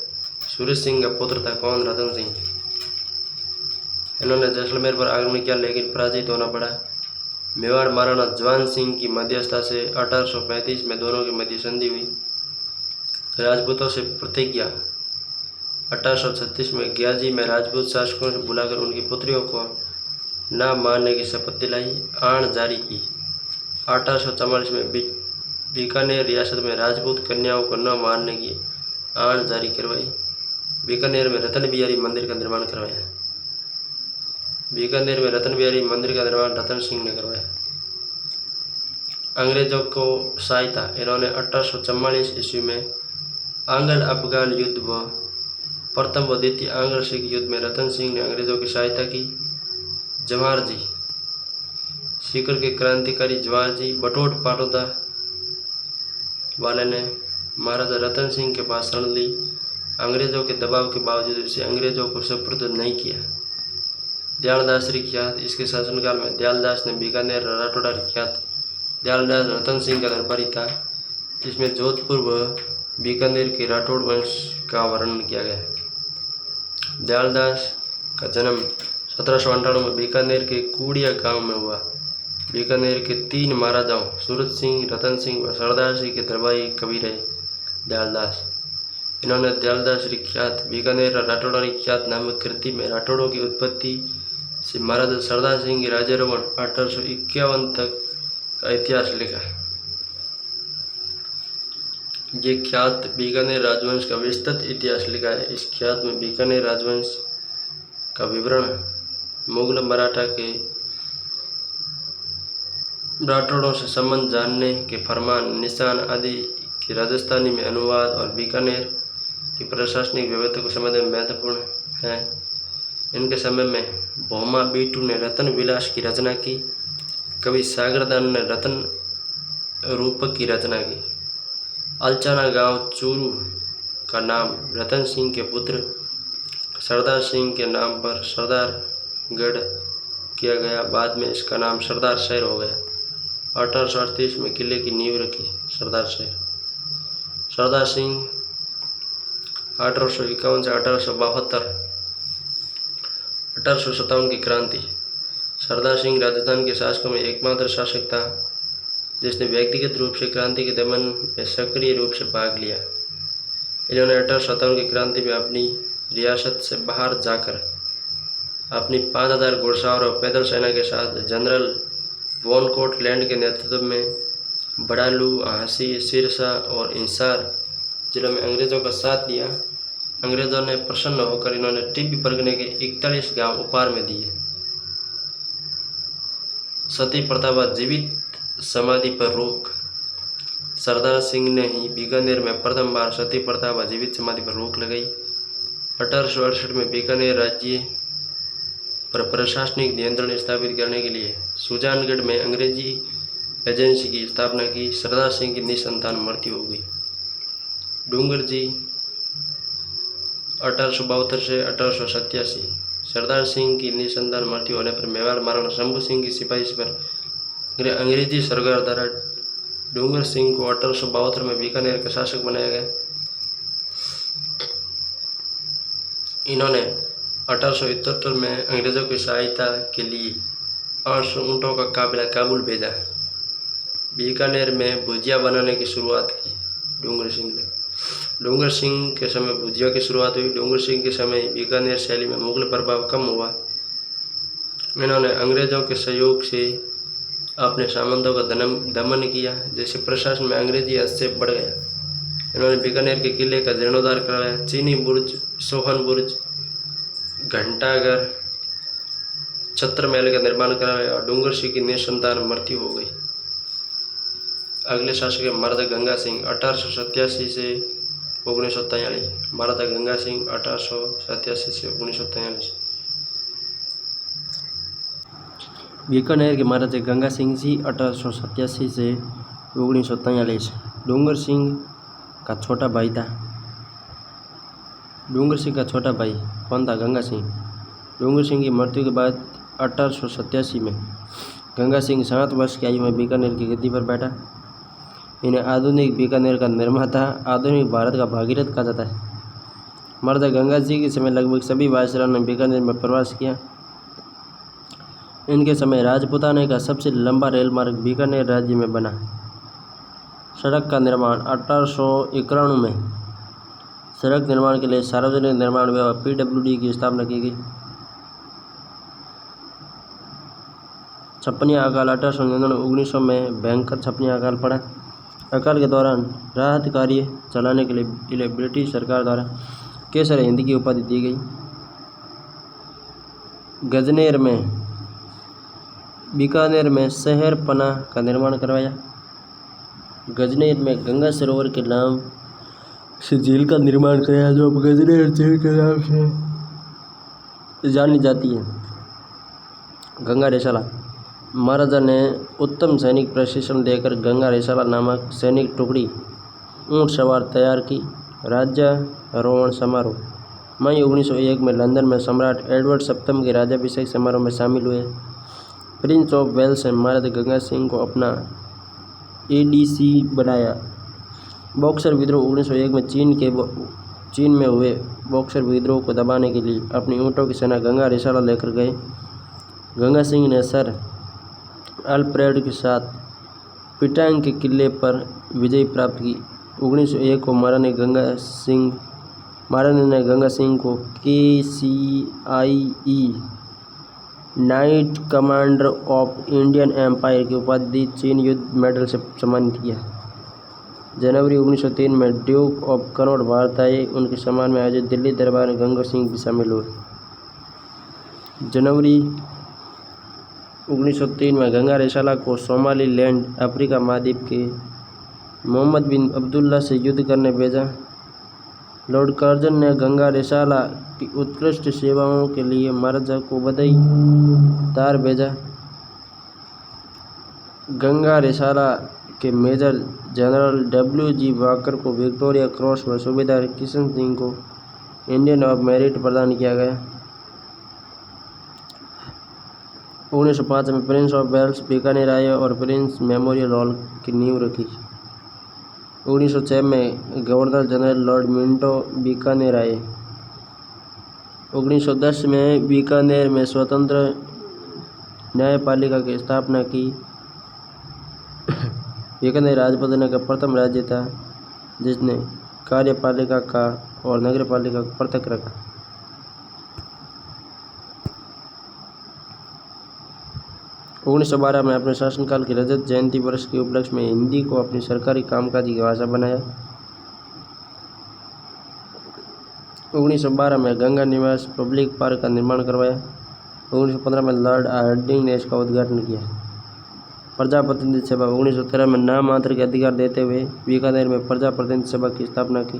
Speaker 2: सूरज सिंह का पुत्र था कौन? रतन सिंह। इन्होंने जैसलमेर पर आक्रमण किया, लेकिन पराजित होना पड़ा। मेवाड़ महाराणा जवान सिंह की मध्यस्थता से 1835 में दोनों की मध्य संधि हुई। राजपूतों से प्रतिज्ञा। 1836 में ग्याजी में राजपूत शासकों से बुलाकर उनकी पुत्रियों को न मारने की शपथ दिलाई, आण जारी की। 1844 में बीकानेर रियासत में राजपूत कन्याओं को न मारने की आण जारी करवाई। बीकानेर में रतन बिहारी मंदिर का निर्माण करवाया। बीकानेर में रतन बिहारी मंदिर का निर्माण रतन सिंह ने करवाया। अंग्रेजों को सहायता। इन्होंने 1844 ईस्वी में आंग्ल अफगान युद्ध व प्रथम व द्वितीय आंग्ल सिख युद्ध में रतन सिंह ने अंग्रेजों की सहायता की। जवाहर जी सीकर के क्रांतिकारी जवाहर जी बटोट पाटोदा वाले ने महाराजा रतन सिंह के पास शरण ली। अंग्रेजों के दबाव के बावजूद इसे अंग्रेजों को सुपुर्द नहीं किया। दयालदास रिख्यात। इसके शासनकाल में दयालदास ने बीकानेर राठौड़ा रिख्यात। दयालदास रतन सिंह का दरबारी था। इसमें जोधपुर व बीकानेर के राठौड़ वंश का वर्णन किया गया है। दयालदास का जन्म 1798 में बीकानेर के कूड़िया गांव में हुआ। बीकानेर के 3 महाराजाओं सूरज सिंह, रतन सिंह व सरदार सिंह के दरबारी कवि रहे दयालदास। इन्होंने दयालदास रिख्यात बीकानेर राठौड़ा रिख्यात नामक कृति में राठौड़ों की उत्पत्ति से महाराजा सरदार सिंह की राज्यारोहण 1851 तक का इतिहास लिखा। ये ख्यात बीकानेर राजवंश का विस्तृत इतिहास लिखा है। इस ख्यात में बीकानेर राजवंश का विवरण, मुगल मराठा के राठौड़ों से संबंध जानने के फरमान, निशान आदि के राजस्थानी में अनुवाद और बीकानेर की प्रशासनिक व्यवस्था को समझने में महत्वपूर्ण है। इनके समय में भौमा बीटू ने रतन विलास की रचना की। कवि सागरदान ने रतन रूपक की रचना की। अलचाना गांव चूरू का नाम रतन सिंह के पुत्र सरदार सिंह के नाम पर सरदारगढ़ किया गया। बाद में इसका नाम सरदार शहर हो गया। 1838 में किले की नींव रखी सरदार शहर। सरदार सिंह 1851 से 1872। 1857 की क्रांति। सरदार सिंह राजस्थान के शासकों में एकमात्र शासक था जिसने व्यक्तिगत रूप से क्रांति के दमन में सक्रिय रूप से भाग लिया। इन्होंने 1857 की क्रांति में अपनी रियासत से बाहर जाकर अपनी 5000 घुड़सवार और पैदल सेना के साथ जनरल वॉन कोटलैंड के नेतृत्व में बड़ालू, हांसी, सिरसा और इंसार जिलों में अंग्रेजों का साथ दिया। अंग्रेजों ने प्रसन्न होकर इन्होंने टिब्बी परगने के 41 गांव उपहार में दिए। सती प्रथा जीवित समाधि पर रोक। सरदार सिंह ने ही बीकानेर में प्रथम बार सती प्रथा व जीवित समाधि पर रोक लगाई। 1868 में बीकानेर राज्य पर प्रशासनिक नियंत्रण स्थापित करने के लिए सुजानगढ़ में अंग्रेजी एजेंसी की स्थापना की। सरदार सिंह की निसंतान मृत्यु हो गई। डूंगर जी 1872 से 1887। सरदार सिंह की निसंतान मृत्यु होने पर मेवाड़ महाराणा शंभू सिंह की सिफारिश पर अंग्रेजी सरकार द्वारा डूंगर सिंह को 1872 में बीकानेर का शासक बनाया गया। इन्होंने 1871 में अंग्रेजों की सहायता के लिए 800 ऊँटों का काफिला काबुल भेजा। बीकानेर में भुजिया बनाने की शुरुआत की डूंगर सिंह ने। डूंगर सिंह के समय भुजिया की शुरुआत हुई। डूंगर सिंह के समय बीकानेर शैली में मुगल प्रभाव कम हुआ। इन्होंने अंग्रेजों के सहयोग से अपने सामंतों का दमन किया, जैसे प्रशासन में अंग्रेजी हस्तक्षेप बढ़ गया। इन्होंने बीकानेर के किले का जीर्णोद्धार करवाया। चीनी बुर्ज, सोहन बुर्ज, घंटाघर, छत्र महल का निर्माण कराया और डूंगर सिंह की निसंतान मृत्यु हो गई। अगले शासक है महाराजा गंगा सिंह 1887 से 1943। महाराजा गंगा सिंह 1887 से 1943। बीकानेर के महाराजा गंगा सिंह जी 1887 से 1943 डूंगर सिंह का छोटा भाई था। डूंगर सिंह का छोटा भाई कौन था? गंगा सिंह। डूंगर सिंह की मृत्यु के बाद 1887 में गंगा सिंह 7 वर्ष की आयु में बीकानेर की गद्दी पर बैठा। इन्हें आधुनिक बीकानेर का निर्माता, आधुनिक भारत का भागीरथ कहा जाता है। महाराजा गंगा जी के समय लगभग सभी वायसरायों ने बीकानेर में प्रवास किया। इनके समय राजपूताना का सबसे लंबा रेल मार्ग बीकानेर राज्य में बना। सड़क का निर्माण 1891 में सड़क निर्माण के लिए सार्वजनिक निर्माण विभाग PWD की स्थापना की गई। छप्पनिया अकाल 1899-1900 में भयंकर छप्पनिया अकाल पड़ा। अकाल के दौरान राहत कार्य चलाने के लिए ब्रिटिश सरकार द्वारा केसर हिंद की उपाधि दी गई। गजनेर में बीकानेर में शहर पना का निर्माण करवाया। गजनेर में गंगा सरोवर के नाम से झील का निर्माण कराया, जो अब गजनेर झील के नाम से जानी जाती है। गंगा रेशाला महाराजा ने उत्तम सैनिक प्रशिक्षण देकर गंगा रेशाला नामक सैनिक टुकड़ी ऊंट सवार तैयार की। राज्यारोहण समारोह मई 1901 में लंदन में सम्राट एडवर्ड सप्तम के राज्याभिषेक समारोह में शामिल हुए। प्रिंस ऑफ वेल्स ने महाराजा गंगा सिंह को अपना ADC बनाया। बॉक्सर विद्रोह 1901 में चीन में हुए बॉक्सर विद्रोह को दबाने के लिए अपनी ऊँटों की सेना गंगा रेशाला लेकर गए। गंगा सिंह ने सर अल्फ्रेड के साथ पिटांग के किले पर विजय प्राप्त की। 1901 को महाराणा ने गंगा सिंह को KCIE knight commander of Indian empire की उपाधि दी। चीन युद्ध मेडल से सम्मानित किया। जनवरी 1903 में ड्यूक ऑफ कनौज भारत आए। उनके सम्मान में आयोजित दिल्ली दरबार में गंगा सिंह भी शामिल हुए। जनवरी 1903 में गंगा रेशाला को सोमालीलैंड अफ्रीका महाद्वीप के मोहम्मद बिन अब्दुल्ला से युद्ध करने भेजा। लॉर्ड कर्जन ने गंगा रिसाला की उत्कृष्ट सेवाओं के लिए महाराजा को बधाई तार भेजा। गंगा रिसाला के मेजर जनरल W.G. वाकर को विक्टोरिया क्रॉस व सूबेदार किशन सिंह को इंडियन ऑफ मेरिट प्रदान किया गया। 1905 में प्रिंस ऑफ वेल्स बीकानेर आए और प्रिंस मेमोरियल हॉल की नींव रखी। 1906 में governor general Lord Minto Bikaner आए। 1910 में बीकानेर में स्वतंत्र न्यायपालिका की स्थापना की। बीकानेर राजपुताना का प्रथम राज्य था जिसने कार्यपालिका का और नगरपालिका को पृथक रखा। 1912 में अपने शासनकाल की रजत जयंती वर्ष के उपलक्ष्य में हिंदी को अपनी सरकारी कामकाजी की भाषा बनाया। 1912 में गंगा निवास पब्लिक पार्क का निर्माण करवाया। 1915 में लॉर्ड हार्डिंग ने इसका उद्घाटन किया। प्रजा प्रतिनिधि सभा 1913 में नाम मात्र के अधिकार देते हुए बीकानेर में प्रजा प्रतिनिधि सभा की स्थापना की।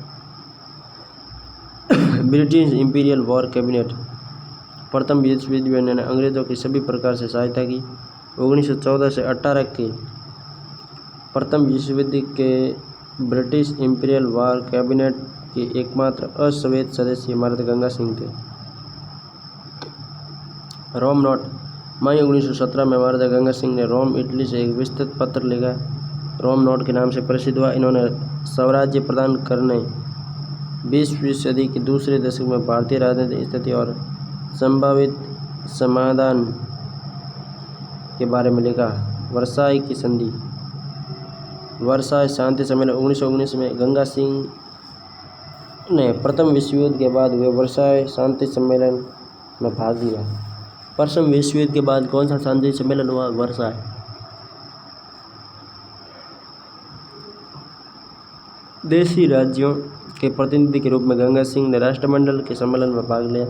Speaker 2: ब्रिटिश इंपीरियल वॉर कैबिनेट प्रथम विश्व युद्ध में उन्होंने अंग्रेजों की सभी प्रकार से सहायता की। 1914 से 18 के प्रथम विश्व युद्ध के ब्रिटिश इंपीरियल वॉर कैबिनेट के एकमात्र अश्वेत सदस्य महाराजा गंगा सिंह थे। रोम नोट मई 1917 में महाराजा गंगा सिंह ने रोम इटली से एक विस्तृत पत्र लिखा। रोम नोट के नाम से प्रसिद्ध हुआ। इन्होंने स्वराज्य प्रदान करने 20वीं सदी के दूसरे दशक में भारतीय राजनीतिक स्थिति और संभावित समाधान के बारे में लिखा। वर्साई की संधि वर्साई शांति सम्मेलन 1919 में गंगा सिंह ने प्रथम विश्व युद्ध के बाद हुए वर्साई शांति सम्मेलन में भाग लिया। प्रथम विश्व युद्ध के बाद कौन सा शांति सम्मेलन हुआ? वर्साई। देशी राज्यों के प्रतिनिधि के रूप में गंगा सिंह ने राष्ट्रमंडल के सम्मेलन में भाग लिया।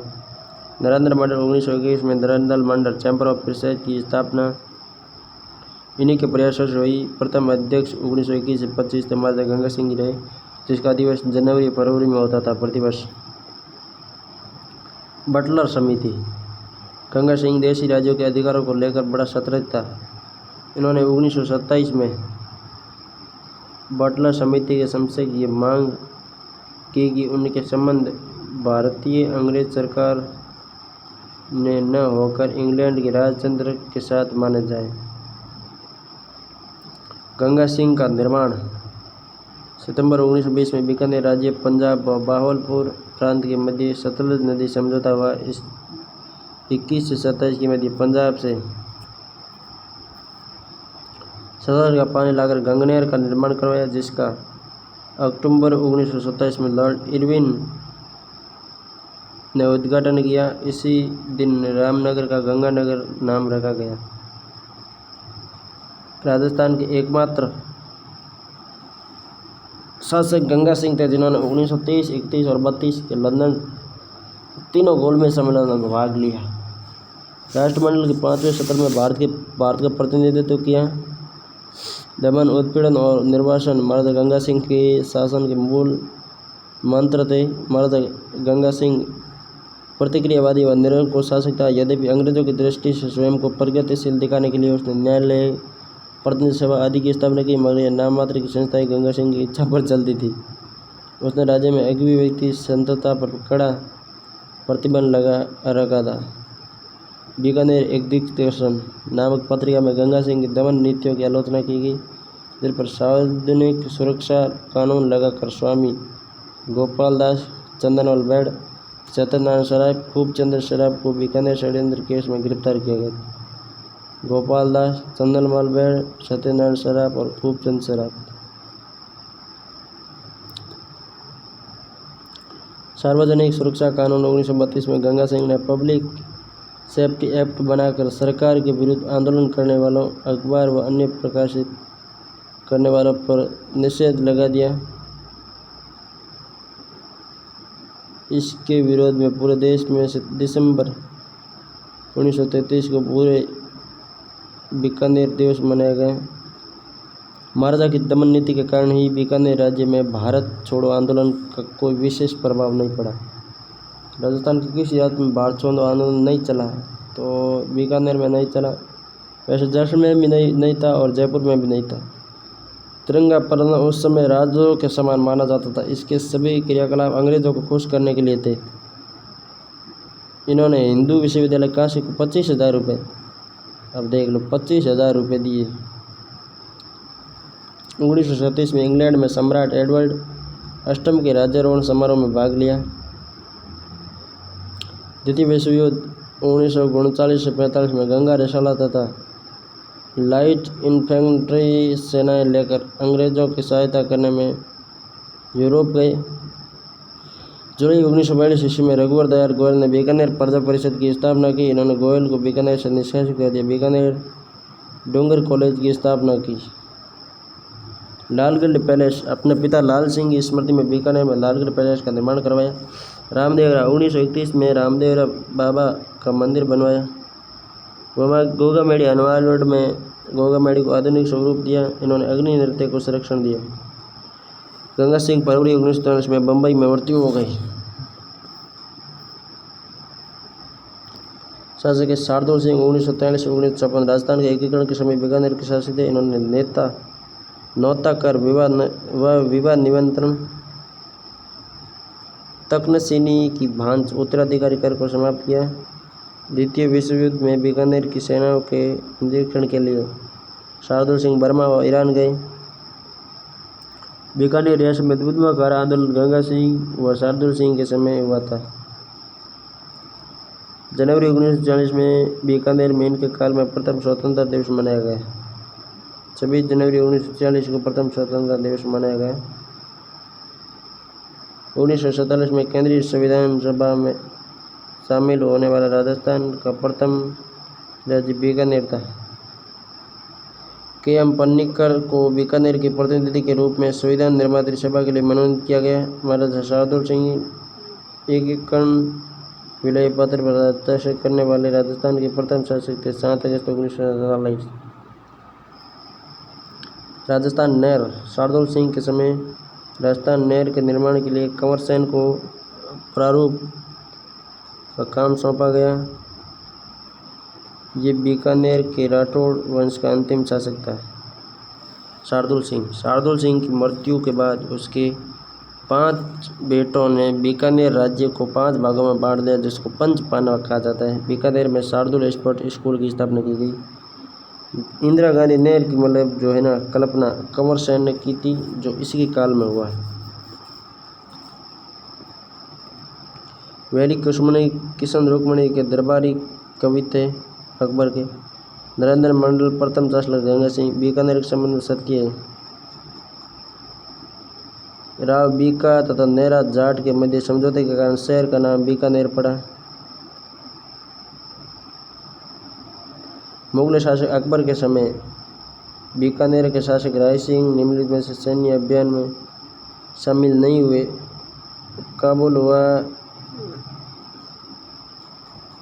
Speaker 2: नरेंद्र मंडल 1921 में नरेंद्र मंडल चैम्बर ऑफ कॉमर्स की स्थापना इन्हीं के प्रयासों से हुई। प्रथम अध्यक्ष 1921 से 25 तक महाराजा गंगा सिंह रहे, जिसका दिवस जनवरी फरवरी में होता था प्रतिवर्ष। बटलर समिति गंगा सिंह देशी राज्यों के अधिकारों को लेकर बड़ा सतर्क था। इन्होंने 1927 में बटलर समिति के समक्ष ये मांग की कि उनके संबंध भारतीय अंग्रेज सरकार ने न होकर इंग्लैंड के राजतंत्र के साथ माने जाए। गंगा सिंह का निर्माण सितंबर 1920 में बीकानेर राज्य पंजाब व बाहवलपुर प्रांत के मध्य सतलुज नदी समझौता हुआ। इस 21 से 27 के मध्य पंजाब से सतलुज का पानी लाकर गंगनेर का निर्माण करवाया, जिसका अक्टूबर 1927 में लॉर्ड इरविन ने उद्घाटन किया। इसी दिन रामनगर का गंगानगर नाम रखा गया। राजस्थान के एकमात्र शासक गंगा सिंह थे जिन्होंने 1923, 31 और 32 के लंदन तीनों गोलमेज सम्मेलनों में भाग लिया। राष्ट्रमंडल के 5वें सत्र में भारत का प्रतिनिधित्व किया। दमन, उत्पीड़न और निर्वासन महाराजा गंगा सिंह के शासन के मूल मंत्र थे। महाराजा गंगा सिंह प्रतिक्रियावादी व निरंकुश शासक था। यद्यपि अंग्रेजों की दृष्टि से स्वयं को प्रगतिशील दिखाने के लिए उसने न्यायालय, प्रतिनिधि सभा आदि की स्थापना की, मगर यह नाम मात्र की संस्थाएं गंगा सिंह की इच्छा पर चलती थी। उसने राज्य में अभिव्यक्ति स्वतंत्रता पर कड़ा प्रतिबंध लगा रखा था। बीकानेर एक दिग्दर्शन नामक पत्रिका में गंगा सिंह की दमन नीतियों की आलोचना की गई, जिस पर सार्वजनिक सुरक्षा कानून लगाकर स्वामी गोपाल दास, चंदनलाल बेड, सत्यनारायण सराफ, खूबचंद सराफ को बीकानेर षड्यंत्र केस में गिरफ्तार किया गया। गोपाल दास, चंदनलाल बेड, सत्यनारायण सराफ और खूबचंद सराफ। सार्वजनिक सुरक्षा कानून 1932 में गंगा सिंह ने पब्लिक सेफ्टी एक्ट बनाकर सरकार के विरुद्ध आंदोलन करने वालों, अखबार व अन्य प्रकाशित करने वालों पर निषेध लगा दिया। इसके विरोध में पूरे देश में दिसंबर 1933 को पूरे बीकानेर दिवस मनाया गया। महाराजा की दमन नीति के कारण ही बीकानेर राज्य में भारत छोड़ो आंदोलन का कोई विशेष प्रभाव नहीं पड़ा। राजस्थान की किसी राज्य में भारत छोड़ो आंदोलन नहीं चला, तो बीकानेर में नहीं चला। वैसे जैसलमेर में नहीं था और जयपुर में भी नहीं था। तिरंगा फहराना उस समय राजद्रोह के समान माना जाता था। इसके सभी क्रियाकलाप अंग्रेजों को खुश करने के लिए थे। इन्होंने हिंदू विश्वविद्यालय काशी को 25,000 रुपये, अब देख लो 25,000 रुपये दिए। 1937 में इंग्लैंड में सम्राट एडवर्ड अष्टम के राज्यारोहण समारोह में भाग लिया। द्वितीय विश्व युद्ध 1939 से 45 में गंगा रसाला तथा लाइट इन्फेंट्री सेनाएं लेकर अंग्रेजों की सहायता करने में यूरोप गए। जुलाई 1942 ईस्वी में रघुवर दयाल गोयल ने बीकानेर प्रजा परिषद की स्थापना की। इन्होंने गोयल को बीकानेर से निष्कासित कर दिया। बीकानेर डोंगर कॉलेज की स्थापना की। लालगढ़ पैलेस, अपने पिता लाल सिंह की स्मृति में बीकानेर में लालगढ़ पैलेस का निर्माण करवाया। रामदेवरा 1931 में रामदेवरा बाबा का मंदिर बनवाया। गोगामेड़ी हनुमान रोड में गोगामेड़ी को आधुनिक स्वरूप दिया। इन्होंने अग्नि नृत्य को संरक्षण दिया। गंगा सिंह फरवरी 1943 में बम्बई में मृत्यु हो गई। शासक शार्दुल सिंह 1943 से 1956 राजस्थान के एकीकरण के समय बीकानेर के शासक थे। इन्होंने नौता कर विवाह निमंत्रण तकनसीनी की भांज उत्तराधिकारी कर को समाप्त किया। द्वितीय विश्व युद्ध में बीकानेर की सेनाओं के निरीक्षण के लिए शार्दुल सिंह बर्मा व ईरान गए। बीकानेर रियासत में विद्रोहकार आंदोलन गंगा सिंह व शार्दुल सिंह के समय हुआ था। जनवरी 1940 में बीकानेर में इनके काल में प्रथम स्वतंत्रता दिवस मनाया गया। 26 जनवरी 1940 को प्रथम स्वतंत्रता दिवस मनाया गया। 1947 में केंद्रीय संविधान सभा में शामिल होने वाला राजस्थान का प्रथम राज्य बीकानेर था। के.एम. पन्नीकर को बीकानेर के प्रतिनिधि के रूप में संविधान निर्मात्री सभा के लिए मनोनीत किया गया। महाराजा शार्दुल सिंह एकीकरण विलय पत्र पर हस्ताक्षर करने वाले राजस्थान के प्रथम शासक थे। 7 अगस्त 1947। राजस्थान नहर, शार्दुल सिंह के समय राजस्थान नहर के निर्माण के लिए कंवर सेन को प्रारूप का काम सौंपा गया। ये बीकानेर के राठौड़ वंश का अंतिम शासक था। शार्दुल सिंह की मृत्यु के बाद उसके 5 बेटों ने बीकानेर राज्य को 5 भागों में बांट दिया, जिसको पंच पांडव कहा जाता है। बीकानेर में शार्दुल स्पोर्ट स्कूल की स्थापना की गई। इंदिरा गांधी नहर की मतलब जो है ना कल्पना कंवर सेन ने की थी, जो इसी के काल में हुआ है। वैली कुशमणी किशन रुक्मणी के दरबारी कवि थे अकबर के। नरेंद्र मंडल प्रथम चांसलर गंगा सिंह। बीकानेर के संबंध में सत्य है। राव बीका तथा नेरा जाट के मध्य समझौते के कारण शहर का नाम बीकानेर पड़ा। मुगल शासक अकबर के समय बीकानेर के शासक राय सिंह निम्नलिखित में से सैन्य अभियान में शामिल नहीं हुए। काबुल हुआ,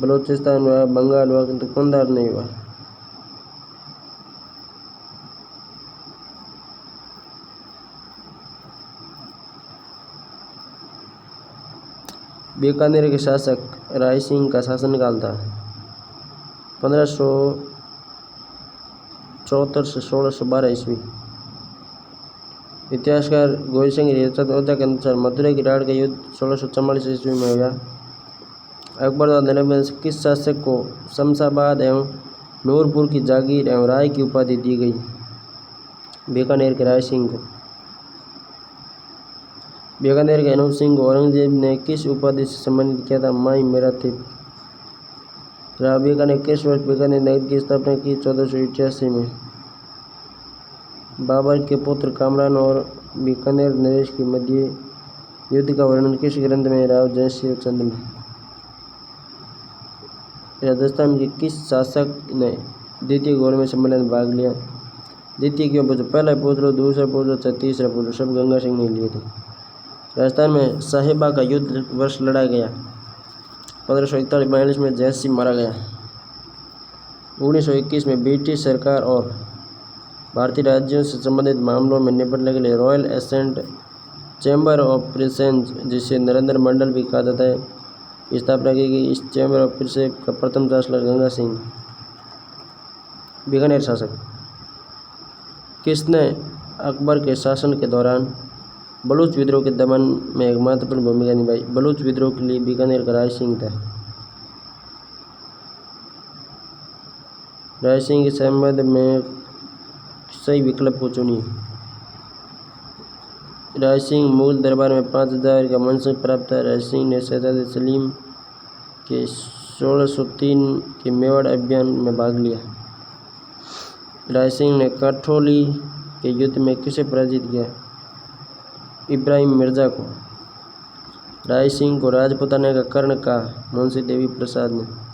Speaker 2: बलूचिस्तान हुआ, बंगाल हुआ, किंतु कुंदार नहीं हुआ। बीकानेर के शासक राय सिंह का शासनकाल था 1574 से 1612 ईस्वी। इतिहासकार गोविंद सिंह रजौदा के अनुसार मथुरा की राड़ का युद्ध 1644 ईस्वी में हुआ। अकबर द्वारा निर्मित किस शासक को शमशाबाद एवं नूरपुर की जागीर एवं राय की उपाधि दी गई? बीकानेर के राय सिंह को। बीकानेर के अनूप सिंह को औरंगजेब ने किस उपाधि से सम्मानित किया था? माई मेरा थिप। राव बीका ने किस वर्ष बीकानेर नगर की स्थापना की? 1488 में। बाबर के पुत्र कामरान और बीकानेर नरेश के मध्य युद्ध का वर्णन किस ग्रंथ में? राव जयसिंह चंद्र में। राजस्थान के किस शासक ने द्वितीय गोलमेज सम्मेलन में भाग लिया? द्वितीय क्यों पूछो? पहला पूछ लो, दूसरा पूछ लो, तीसरा पूछ लो, सब गंगा सिंह ने लिए थे। राजस्थान में साहिबा का युद्ध वर्ष लड़ा गया 1541 में जयसिंह मारा गया। 1921 में ब्रिटिश सरकार और भारतीय राज्यों से संबंधित मामलों में निपटने के लिए royal assent chamber of princes, जिसे नरेंद्र मंडल भी कहा जाता है, की स्थापना की गई। इस चैम्बर ऑफ प्रिंसेस का प्रथम चांसलर गंगा सिंह। बीकानेर शासक किसने अकबर के शासन के दौरान बलूच विद्रोह के दमन में एक महत्वपूर्ण भूमिका निभाई? बलूच विद्रोह के लिए बीकानेर का राय सिंह था। राय सिंह के संबंध में सही विकल्प को चुनिए। राय सिंह मुगल दरबार में 5000 का मनसब प्राप्त था। राय सिंह ने शहजादे सलीम के 1603 के मेवाड़ अभियान में भाग लिया। राय सिंह ने काठौली के युद्ध में किसे पराजित किया? इब्राहिम मिर्जा को। राय सिंह को राजपुताना का कर्ण कहा? मुंशी देवी प्रसाद ने।